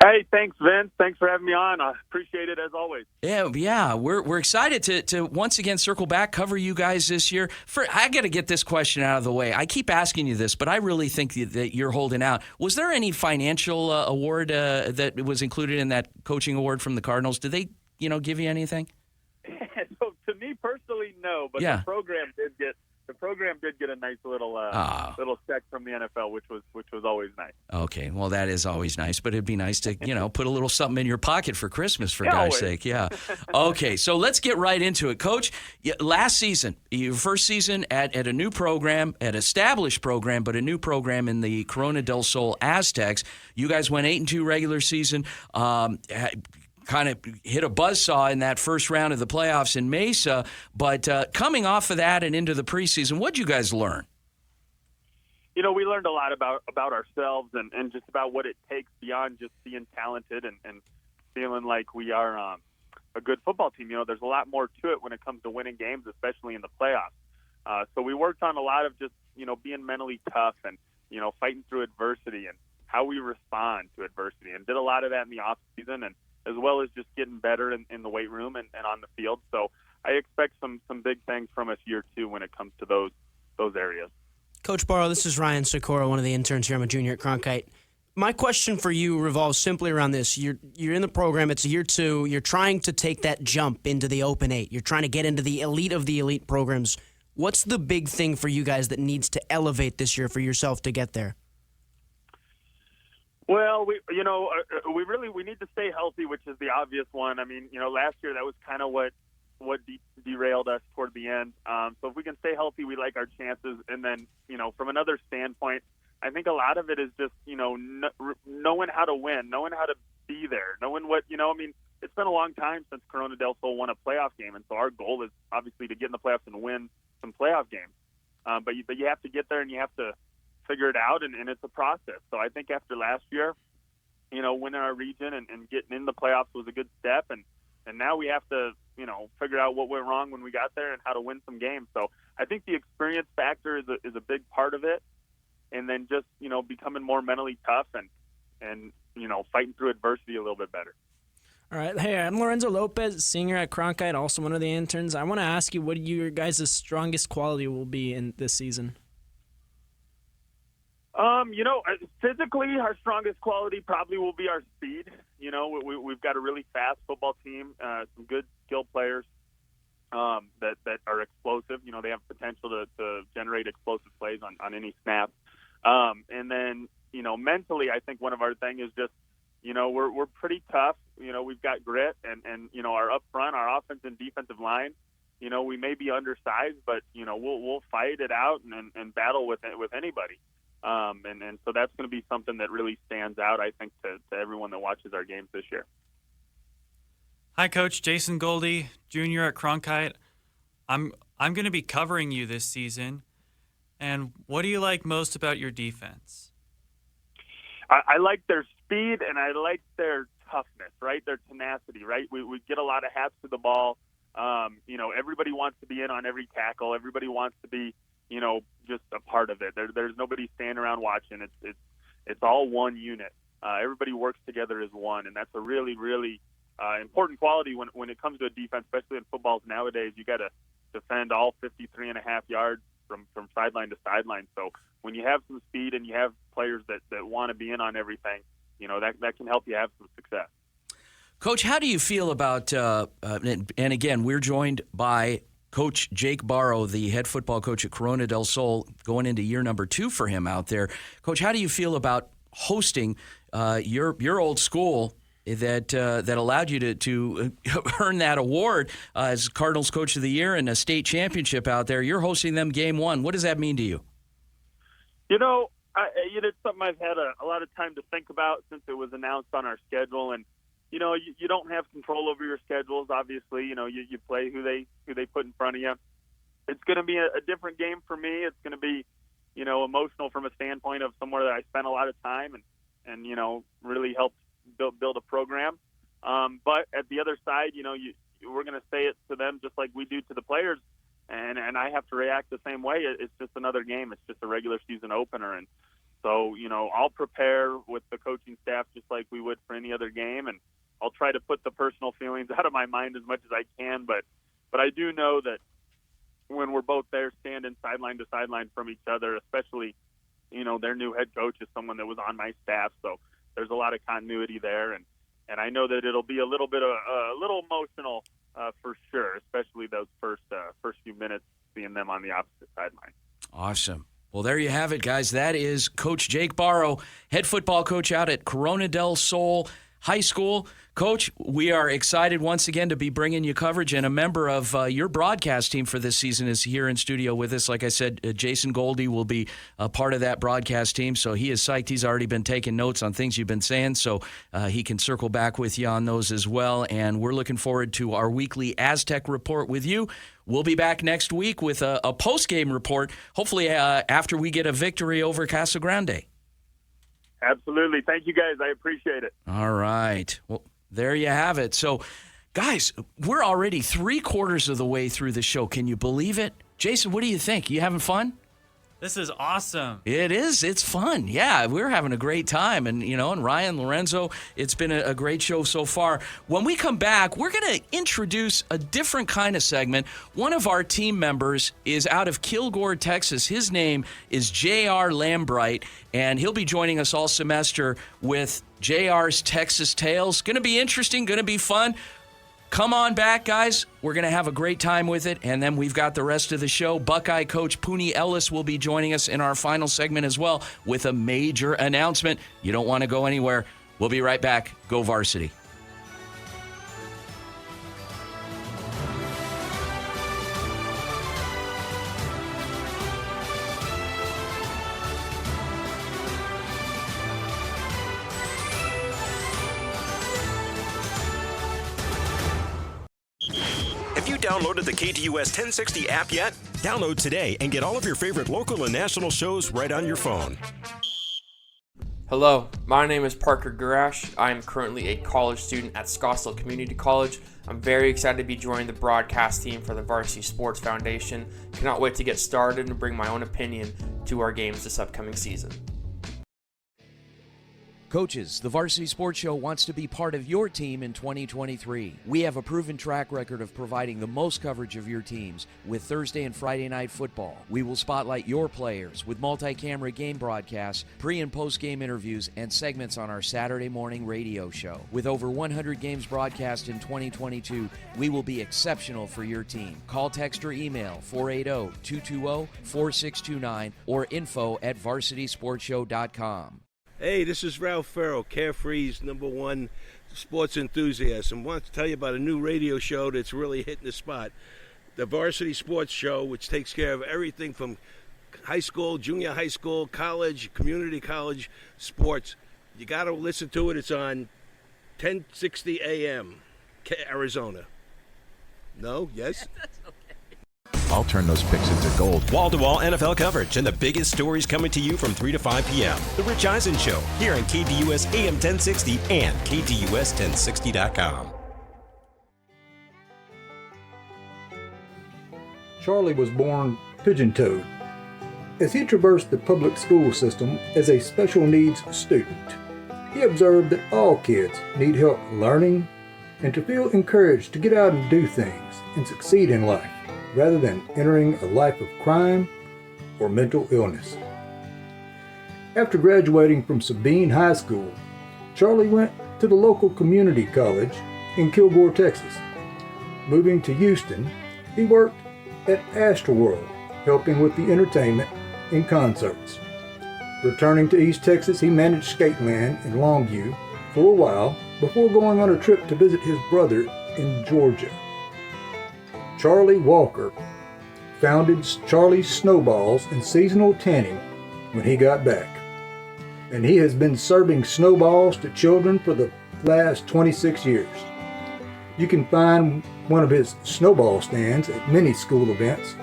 Hey, thanks, Vince. Thanks for having me on. I appreciate it as always. Yeah, we're excited to once again circle back, cover you guys this year. I got to get this question out of the way. I keep asking you this, but I really think that you're holding out. Was there any financial award that was included in that coaching award from the Cardinals? Did they, give you anything? So to me personally, no, but Yeah. the program did get a nice little check from the NFL, which was always nice. Okay, well, that is always nice, but it'd be nice to, put a little something in your pocket for Christmas, for Yeah, God's always. sake. Yeah. Okay, so let's get right into it. Coach, last season, your first season at a new program, an established program, but a new program in the Corona del Sol Aztecs. You guys went 8-2 regular season, kind of hit a buzzsaw in that first round of the playoffs in Mesa. But coming off of that and into the preseason, what'd you guys learn? We learned a lot about ourselves and just about what it takes beyond just being talented and feeling like we are a good football team. There's a lot more to it when it comes to winning games, especially in the playoffs. So we worked on a lot of just, being mentally tough and, fighting through adversity and how we respond to adversity, and did a lot of that in the off season, and as well as just getting better in the weight room and on the field. So I expect some big things from us year two when it comes to those areas. Coach Barrow, this is Ryan Saguaro, one of the interns here. I'm a junior at Cronkite. My question for you revolves simply around this. You're in the program. It's year two. You're trying to take that jump into the Open 8. You're trying to get into the elite of the elite programs. What's the big thing for you guys that needs to elevate this year for yourself to get there? Well, we need to stay healthy, which is the obvious one. I mean, last year that was kind of what derailed us toward the end. So if we can stay healthy, we like our chances. And then, from another standpoint, I think a lot of it is just, knowing how to win, knowing how to be there, knowing what, it's been a long time since Corona del Sol won a playoff game, and so our goal is obviously to get in the playoffs and win some playoff games. But you have to get there, and you have to figure it out, and it's a process. So I think after last year, winning our region and getting in the playoffs was a good step, and now we have to, figure out what went wrong when we got there and how to win some games. So I think the experience factor is a big part of it, and then just, becoming more mentally tough and fighting through adversity a little bit better. All right. Hey, I'm Lorenzo Lopez, senior at Cronkite, also one of the interns. I want to ask you what your guys' strongest quality will be in this season. Physically, our strongest quality probably will be our speed. We've got a really fast football team, some good skilled players that are explosive. They have potential to generate explosive plays on any snap. And then, mentally, I think one of our thing is just, we're pretty tough. We've got grit and our up front, our offense and defensive line, we may be undersized, but, we'll fight it out and battle with anybody. And so that's going to be something that really stands out, I think, to everyone that watches our games this year. Hi, Coach. Jason Goldie, junior at Cronkite. I'm going to be covering you this season. And what do you like most about your defense? I like their speed and I like their toughness, right? Their tenacity, right? We get a lot of hats to the ball. Everybody wants to be in on every tackle. Everybody wants to be, just a part of it. There's nobody standing around watching. It's all one unit. Everybody works together as one, and that's a really, really important quality when it comes to a defense, especially in footballs nowadays. You got to defend all 53.5 yards from sideline to sideline. So when you have some speed and you have players that want to be in on everything, that can help you have some success. Coach, how do you feel about, and again, we're joined by Coach Jake Barrow, the head football coach at Corona del Sol, going into year number 2 for him out there. Coach, how do you feel about hosting your old school that allowed you to earn that award as Cardinals Coach of the Year and a state championship out there? You're hosting them game 1. What does that mean to you? It's something I've had a lot of time to think about since it was announced on our schedule, and you don't have control over your schedules. Obviously, you play who they put in front of you. It's going to be a different game for me. It's going to be, emotional from a standpoint of somewhere that I spent a lot of time and really helped build a program. But at the other side, we're going to say it to them just like we do to the players, and I have to react the same way. It's just another game. It's just a regular season opener, and so I'll prepare with the coaching staff just like we would for any other game, and I'll try to put the personal feelings out of my mind as much as I can, but I do know that when we're both there standing sideline to sideline from each other, especially, their new head coach is someone that was on my staff, so there's a lot of continuity there, and I know that it'll be a little emotional for sure, especially those first few minutes seeing them on the opposite sideline. Awesome. Well, there you have it, guys. That is Coach Jake Barrow, head football coach out at Corona del Sol High School. Coach, we are excited once again to be bringing you coverage, and a member of your broadcast team for this season is here in studio with us. Like I said, Jason Goldie will be a part of that broadcast team, so he is psyched. He's already been taking notes on things you've been saying, so he can circle back with you on those as well, and we're looking forward to our weekly Aztec report with you. We'll be back next week with a post-game report, hopefully after we get a victory over Casa Grande. Absolutely. Thank you, guys. I appreciate it. All right. Well, there you have it. So, guys, we're already 3/4 of the way through the show. Can you believe it? Jason, what do you think? You having fun? This is awesome. It is. It's fun. Yeah, we're having a great time. And, and Ryan, Lorenzo, it's been a great show so far. When we come back, we're going to introduce a different kind of segment. One of our team members is out of Kilgore, Texas. His name is J.R. Lambright, and he'll be joining us all semester with JR's Texas Tales. Going to be interesting, going to be fun. Come on back, guys. We're going to have a great time with it, and then we've got the rest of the show. Buckeye coach Pooney Ellis will be joining us in our final segment as well with a major announcement. You don't want to go anywhere. We'll be right back. Go Varsity. downloaded the KDUS 1060 app yet? Download today and get all of your favorite local and national shows right on your phone. Hello, my name is Parker Garash. I am currently a college student at Scottsdale Community College. I'm very excited to be joining the broadcast team for the Varsity Sports Foundation. Cannot wait to get started and bring my own opinion to our games this upcoming season. Coaches, the Varsity Sports Show wants to be part of your team in 2023. We have a proven track record of providing the most coverage of your teams with Thursday and Friday night football. We will spotlight your players with multi-camera game broadcasts, pre- and post-game interviews, and segments on our Saturday morning radio show. With over 100 games broadcast in 2022, we will be exceptional for your team. Call, text, or email 480-220-4629 or info@varsitysportshow.com. Hey, this is Ralph Farrell, Carefree's #1 sports enthusiast, and want to tell you about a new radio show that's really hitting the spot. The Varsity Sports Show, which takes care of everything from high school, junior high school, college, community college sports. You got to listen to it. It's on 1060 AM, Arizona. No? Yes? I'll turn those picks into gold. Wall-to-wall NFL coverage and the biggest stories coming to you from 3 to 5 p.m. The Rich Eisen Show here on KDUS AM 1060 and KDUS1060.com. Charlie was born pigeon-toed as he traversed the public school system as a special needs student. He observed that all kids need help learning and to feel encouraged to get out and do things and succeed in life, rather than entering a life of crime or mental illness. After graduating from Sabine High School, Charlie went to the local community college in Kilgore, Texas. Moving to Houston, he worked at Astroworld, helping with the entertainment and concerts. Returning to East Texas, he managed Skateland in Longview for a while before going on a trip to visit his brother in Georgia. Charlie Walker founded Charlie's Snowballs and Seasonal Tanning when he got back. And he has been serving snowballs to children for the last 26 years. You can find one of his snowball stands at many school events,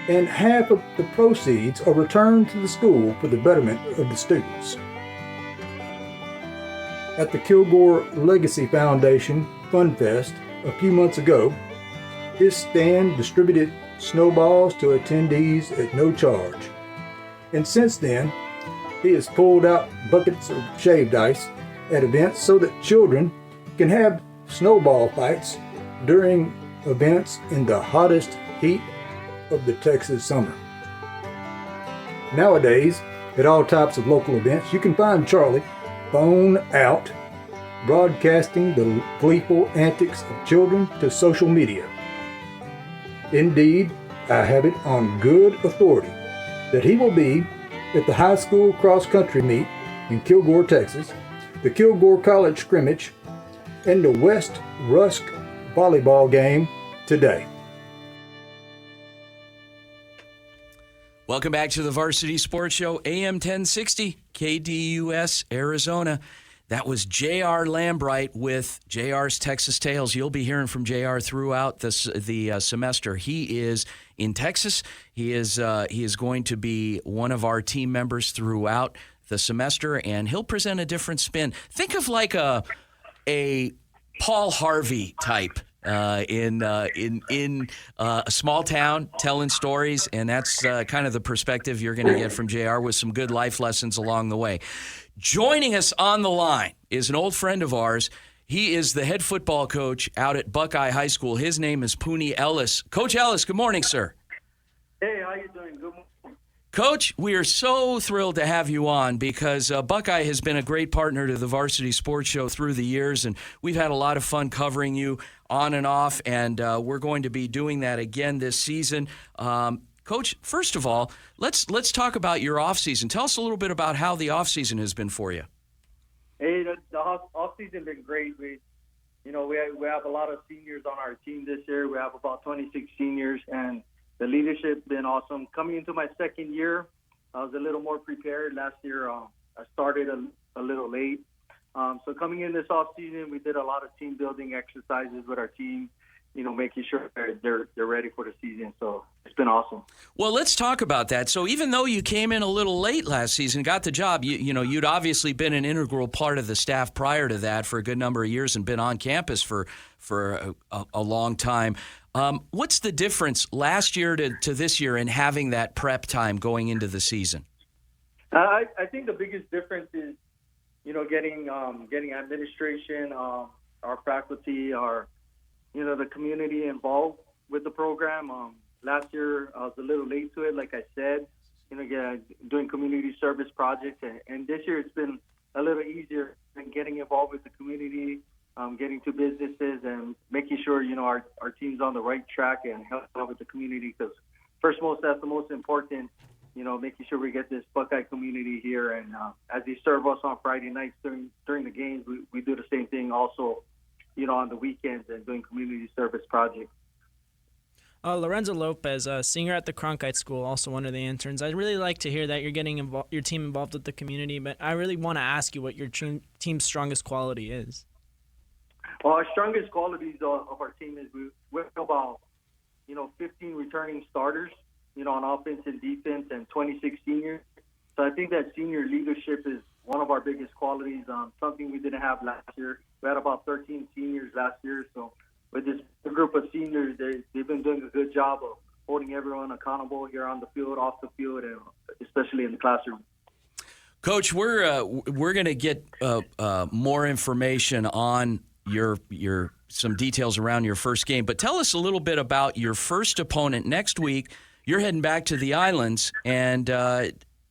and half of the proceeds are returned to the school for the betterment of the students. At the Kilgore Legacy Foundation Fun Fest a few months ago, his stand distributed snowballs to attendees at no charge. And since then, he has pulled out buckets of shaved ice at events so that children can have snowball fights during events in the hottest heat of the Texas summer. Nowadays, at all types of local events, you can find Charlie phone out, broadcasting the gleeful antics of children to social media. Indeed, I have it on good authority that he will be at the high school cross-country meet in Kilgore, Texas, the Kilgore College scrimmage, and the West Rusk volleyball game today. Welcome back to the Varsity Sports Show, AM 1060, KDUS, Arizona. That was J.R. Lambright with J.R.'s Texas Tales. You'll be hearing from J.R. throughout the semester. He is in Texas. He is going to be one of our team members throughout the semester, and he'll present a different spin. Think of like a Paul Harvey type in a small town telling stories, and that's kind of the perspective you're going to get from JR with some good life lessons along the way. Joining us on the line is an old friend of ours. He is the head football coach out at Buckeye High School. His name is Pooney Ellis. Coach Ellis, good morning, sir. Hey, how you doing? Good morning. Coach, we are so thrilled to have you on because Buckeye has been a great partner to the Varsity Sports Show through the years, and we've had a lot of fun covering you on and off, and we're going to be doing that again this season. Coach, first of all, let's talk about your offseason. Tell us a little bit about how the offseason has been for you. Hey, the offseason been great. We have a lot of seniors on our team this year. We have about 26 seniors, and the leadership's been awesome. Coming into my second year, I was a little more prepared. Last year, I started a little late. So coming in this offseason, we did a lot of team building exercises with our team, making sure they're ready for the season. So it's been awesome. Well, let's talk about that. So even though you came in a little late last season, got the job, you'd obviously been an integral part of the staff prior to that for a good number of years and been on campus for a long time. What's the difference last year to this year in having that prep time going into the season? I think the biggest difference is, getting administration, our faculty, the community involved with the program. Last year, I was a little late to it, like I said, doing community service projects. And this year, it's been a little easier than getting involved with the community, getting to businesses and making sure, our team's on the right track and help out with the community. Because that's the most important, making sure we get this Buckeye community here. And as they serve us on Friday nights during the games, we do the same thing also, on the weekends and doing community service projects. Lorenzo Lopez, senior at the Cronkite School, also one of the interns. I'd really like to hear that you're getting your team involved with the community, but I really want to ask you what your team's strongest quality is. Well, our strongest qualities of our team is we have about, 15 returning starters, on offense and defense, and 26 seniors. So I think that senior leadership is one of our biggest qualities, something we didn't have last year. We had about 13 seniors last year. So with this group of seniors, they've been doing a good job of holding everyone accountable here on the field, off the field, and especially in the classroom. Coach, we're going to get more information on your some details around your first game, but tell us a little bit about your first opponent next week. You're heading back to the islands, and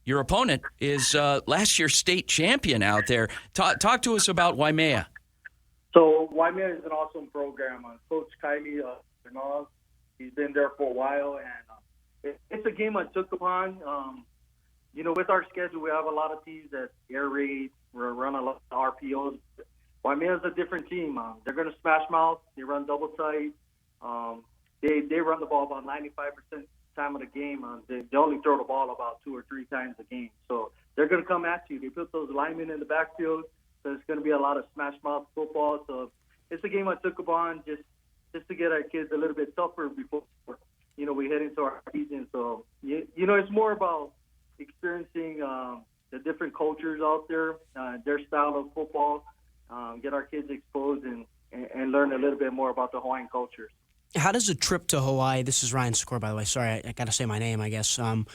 your opponent is last year's state champion out there. Talk to us about Waimea. So Waimea is an awesome program. Coach Kylie, he's been there for a while, and it's a game I took upon. With our schedule, we have a lot of teams that air raid, we run a lot of RPOs. Waimea is a different team. They're going to smash mouth. They run double tight. They run the ball about 95% time of the game. They only throw the ball about 2 or 3 times a game. So they're going to come at you. They put those linemen in the backfield. So it's going to be a lot of smash mouth football. So it's a game I took upon just to get our kids a little bit tougher before, we head into our season. So, it's more about experiencing the different cultures out there, their style of football, get our kids exposed and learn a little bit more about the Hawaiian cultures. How does a trip to Hawaii, this is Ryan Secor, by the way. Sorry, I got to say my name, I guess. I'm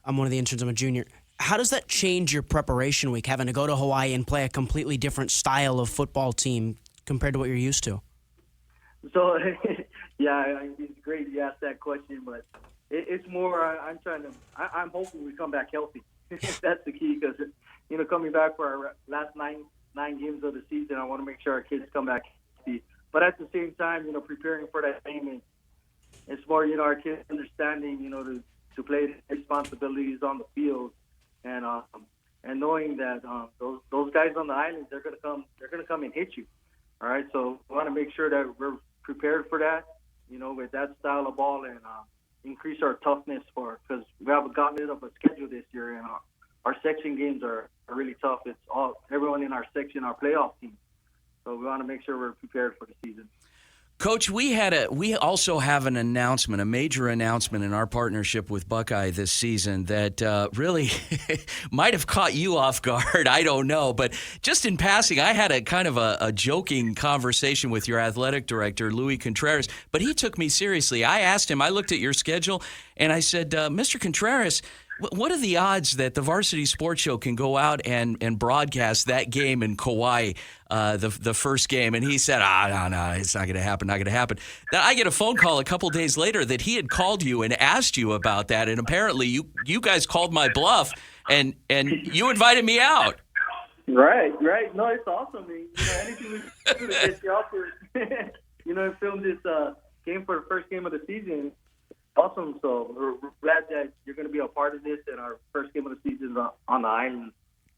one of the interns. I'm a junior. How does that change your preparation week, having to go to Hawaii and play a completely different style of football team compared to what you're used to? So, yeah, it's great you asked that question, but it's more I'm hoping we come back healthy. That's the key because, coming back for our last nine games of the season, I want to make sure our kids come back healthy. But at the same time, preparing for that game, it's more, our kids understanding, to play the responsibilities on the field, and knowing that those guys on the island, they're gonna come and hit you. All right, so we want to make sure that we're prepared for that, with that style of ball, and increase our toughness because we have a gauntlet of a schedule this year, and our section games are really tough. It's everyone in our section, our playoff team. So we want to make sure we're prepared for the season. Coach, we also have an announcement, a major announcement in our partnership with Buckeye this season that really might have caught you off guard. I don't know. But just in passing, I had a kind of a joking conversation with your athletic director, Louis Contreras, but he took me seriously. I asked him, I looked at your schedule, and I said, Mr. Contreras, what are the odds that the Varsity Sports Show can go out and broadcast that game in Kauai, the first game? And he said, no, it's not going to happen, not going to happen. Then I get a phone call a couple days later that he had called you and asked you about that, and apparently you guys called my bluff, and you invited me out. Right. No, it's awesome. Anything we can do to get you out there, film this game for the first game of the season. Awesome. So we're glad that you're going to be a part of this and our first game of the season on the island.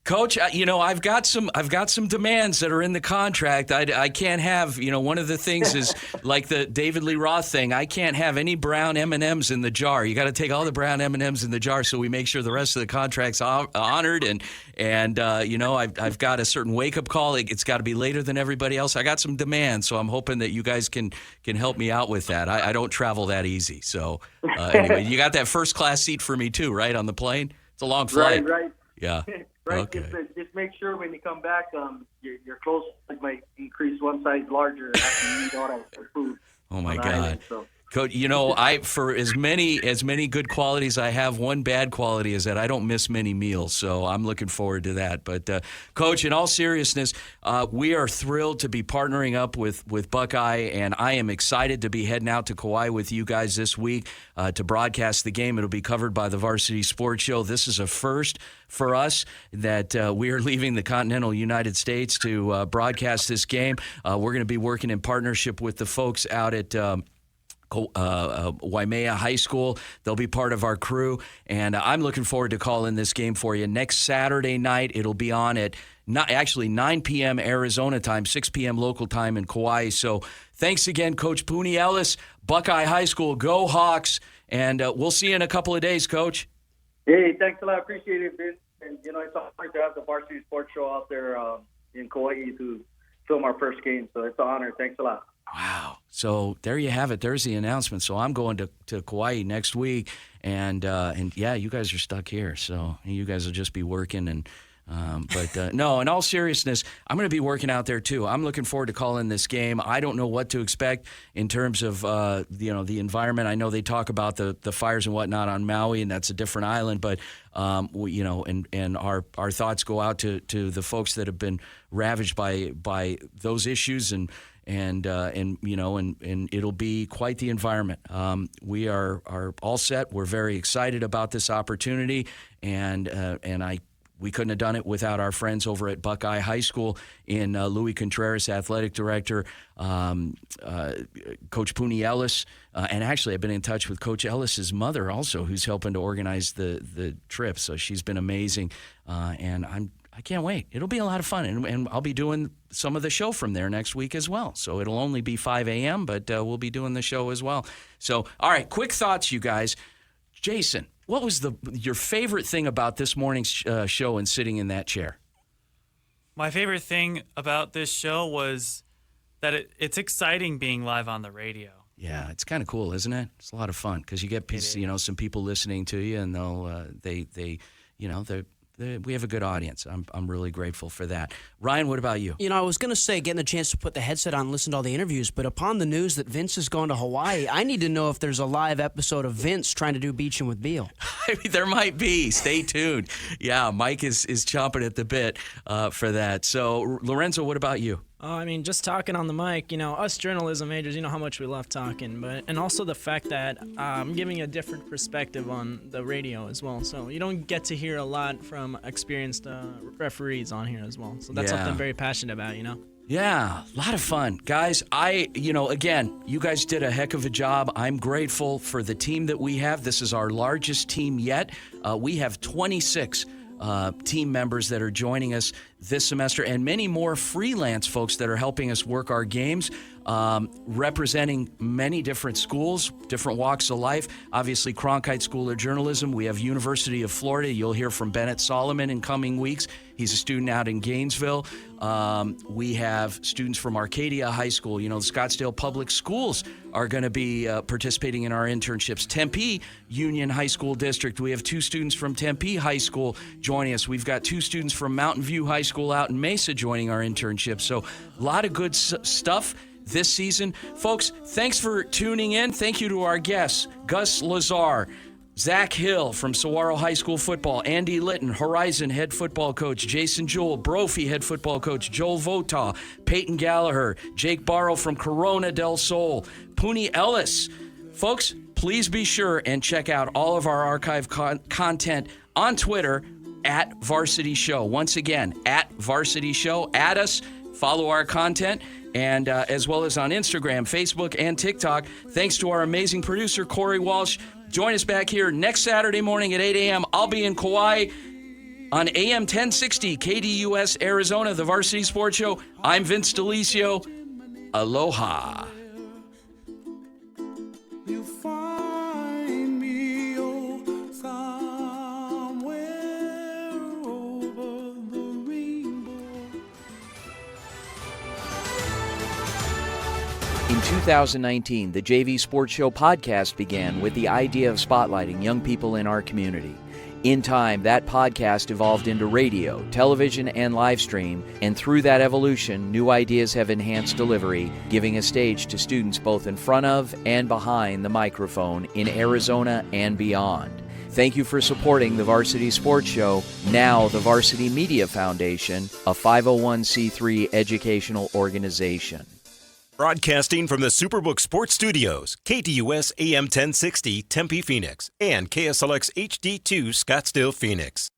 Coach, I've got some demands that are in the contract. I can't have, one of the things is like the David Lee Roth thing. I can't have any brown M&Ms in the jar. You got to take all the brown M&Ms in the jar so we make sure the rest of the contract's honored. And I've got a certain wake-up call. It's got to be later than everybody else. I got some demands, so I'm hoping that you guys can help me out with that. I don't travel that easy. So anyway, you got that first-class seat for me too, right, on the plane? It's a long flight. Right. Yeah. Right. Okay. Just make sure when you come back, your clothes might increase one size larger after you eat all that food. Oh my God. Coach, for as many good qualities I have, one bad quality is that I don't miss many meals, so I'm looking forward to that. But, Coach, in all seriousness, we are thrilled to be partnering up with Buckeye, and I am excited to be heading out to Kauai with you guys this week to broadcast the game. It'll be covered by the Varsity Sports Show. This is a first for us that we are leaving the continental United States to broadcast this game. We're going to be working in partnership with the folks out at Waimea High School. They'll be part of our crew, and I'm looking forward to calling this game for you. Next Saturday night, it'll be on at 9 p.m. Arizona time, 6 p.m. local time in Kauai. So thanks again, Coach Pooney Ellis, Buckeye High School. Go Hawks, and we'll see you in a couple of days, Coach. Hey, thanks a lot. Appreciate it, Vince. And, it's an honor to have the Varsity Sports Show out there in Kauai to film our first game. So it's an honor. Thanks a lot. Wow. So there you have it. There's the announcement. So I'm going to Kauai next week, and yeah, you guys are stuck here. So you guys will just be working. But no, in all seriousness, I'm going to be working out there too. I'm looking forward to calling this game. I don't know what to expect in terms of the environment. I know they talk about the fires and whatnot on Maui, and that's a different island. But and our thoughts go out to the folks that have been ravaged by those issues and it'll be quite the environment. We are all set. We're very excited about this opportunity, and we couldn't have done it without our friends over at Buckeye High School in Louis Contreras, athletic director, Coach Pooney Ellis, and actually I've been in touch with Coach Ellis's mother also, who's helping to organize the trip. So she's been amazing, and I can't wait. It'll be a lot of fun, and I'll be doing some of the show from there next week as well. So it'll only be 5 a.m., but we'll be doing the show as well. So, all right, quick thoughts, you guys. Jason, what was your favorite thing about this morning's show and sitting in that chair? My favorite thing about this show was that it's exciting being live on the radio. Yeah, it's kind of cool, isn't it? It's a lot of fun because you get some people listening to you, and we have a good audience. I'm really grateful for that. Ryan, what about you? I was going to say getting a chance to put the headset on and listen to all the interviews, but upon the news that Vince is going to Hawaii, I need to know if there's a live episode of Vince trying to do Beaching with Beal. There might be. Stay tuned. Yeah, Mike is chomping at the bit for that. So, Lorenzo, what about you? Just talking on the mic, us journalism majors, how much we love talking, and also the fact that I'm giving a different perspective on the radio as well. So you don't get to hear a lot from experienced referees on here as well. So that's something I'm very passionate about, Yeah, a lot of fun. Guys, again, you guys did a heck of a job. I'm grateful for the team that we have. This is our largest team yet. We have 26 team members that are joining us this semester, and many more freelance folks that are helping us work our games, representing many different schools, different walks of life. Obviously, Cronkite School of Journalism. We have University of Florida. You'll hear from Bennett Solomon in coming weeks. He's a student out in Gainesville. We have students from Arcadia High School. The Scottsdale Public Schools are going to be participating in our internships. Tempe Union High School District. We have 2 students from Tempe High School joining us. We've got 2 students from Mountain View High School out in Mesa joining our internship. So a lot of good stuff this season. Folks, thanks for tuning in. Thank you to our guests, Gus LaZear, Zach Hill from Saguaro High School football, Andy Litten, Horizon head football coach, Jason Jewell, Brophy head football coach, Joel Votaw, Peyton Gallagher, Jake Barrow from Corona del Sol, Pooney Ellis. Folks, please be sure and check out all of our archive content on Twitter at Varsity Show. Once again, at Varsity Show. Add us, follow our content, and as well as on Instagram, Facebook, and TikTok. Thanks to our amazing producer, Corey Walsh. Join us back here next Saturday morning at 8 a.m. I'll be in Kauai. On AM 1060 KDUS Arizona, the Varsity Sports Show, I'm Vince DeLisio. Aloha. You find me somewhere over the rainbow. In 2019, the JV Sports Show podcast began with the idea of spotlighting young people in our community. In time, that podcast evolved into radio, television, and live stream, and through that evolution, new ideas have enhanced delivery, giving a stage to students both in front of and behind the microphone in Arizona and beyond. Thank you for supporting the Varsity Sports Show, now the Varsity Media Foundation, a 501c3 educational organization. Broadcasting from the Superbook Sports Studios, KDUS AM 1060 Tempe, Phoenix, and KSLX HD2 Scottsdale, Phoenix.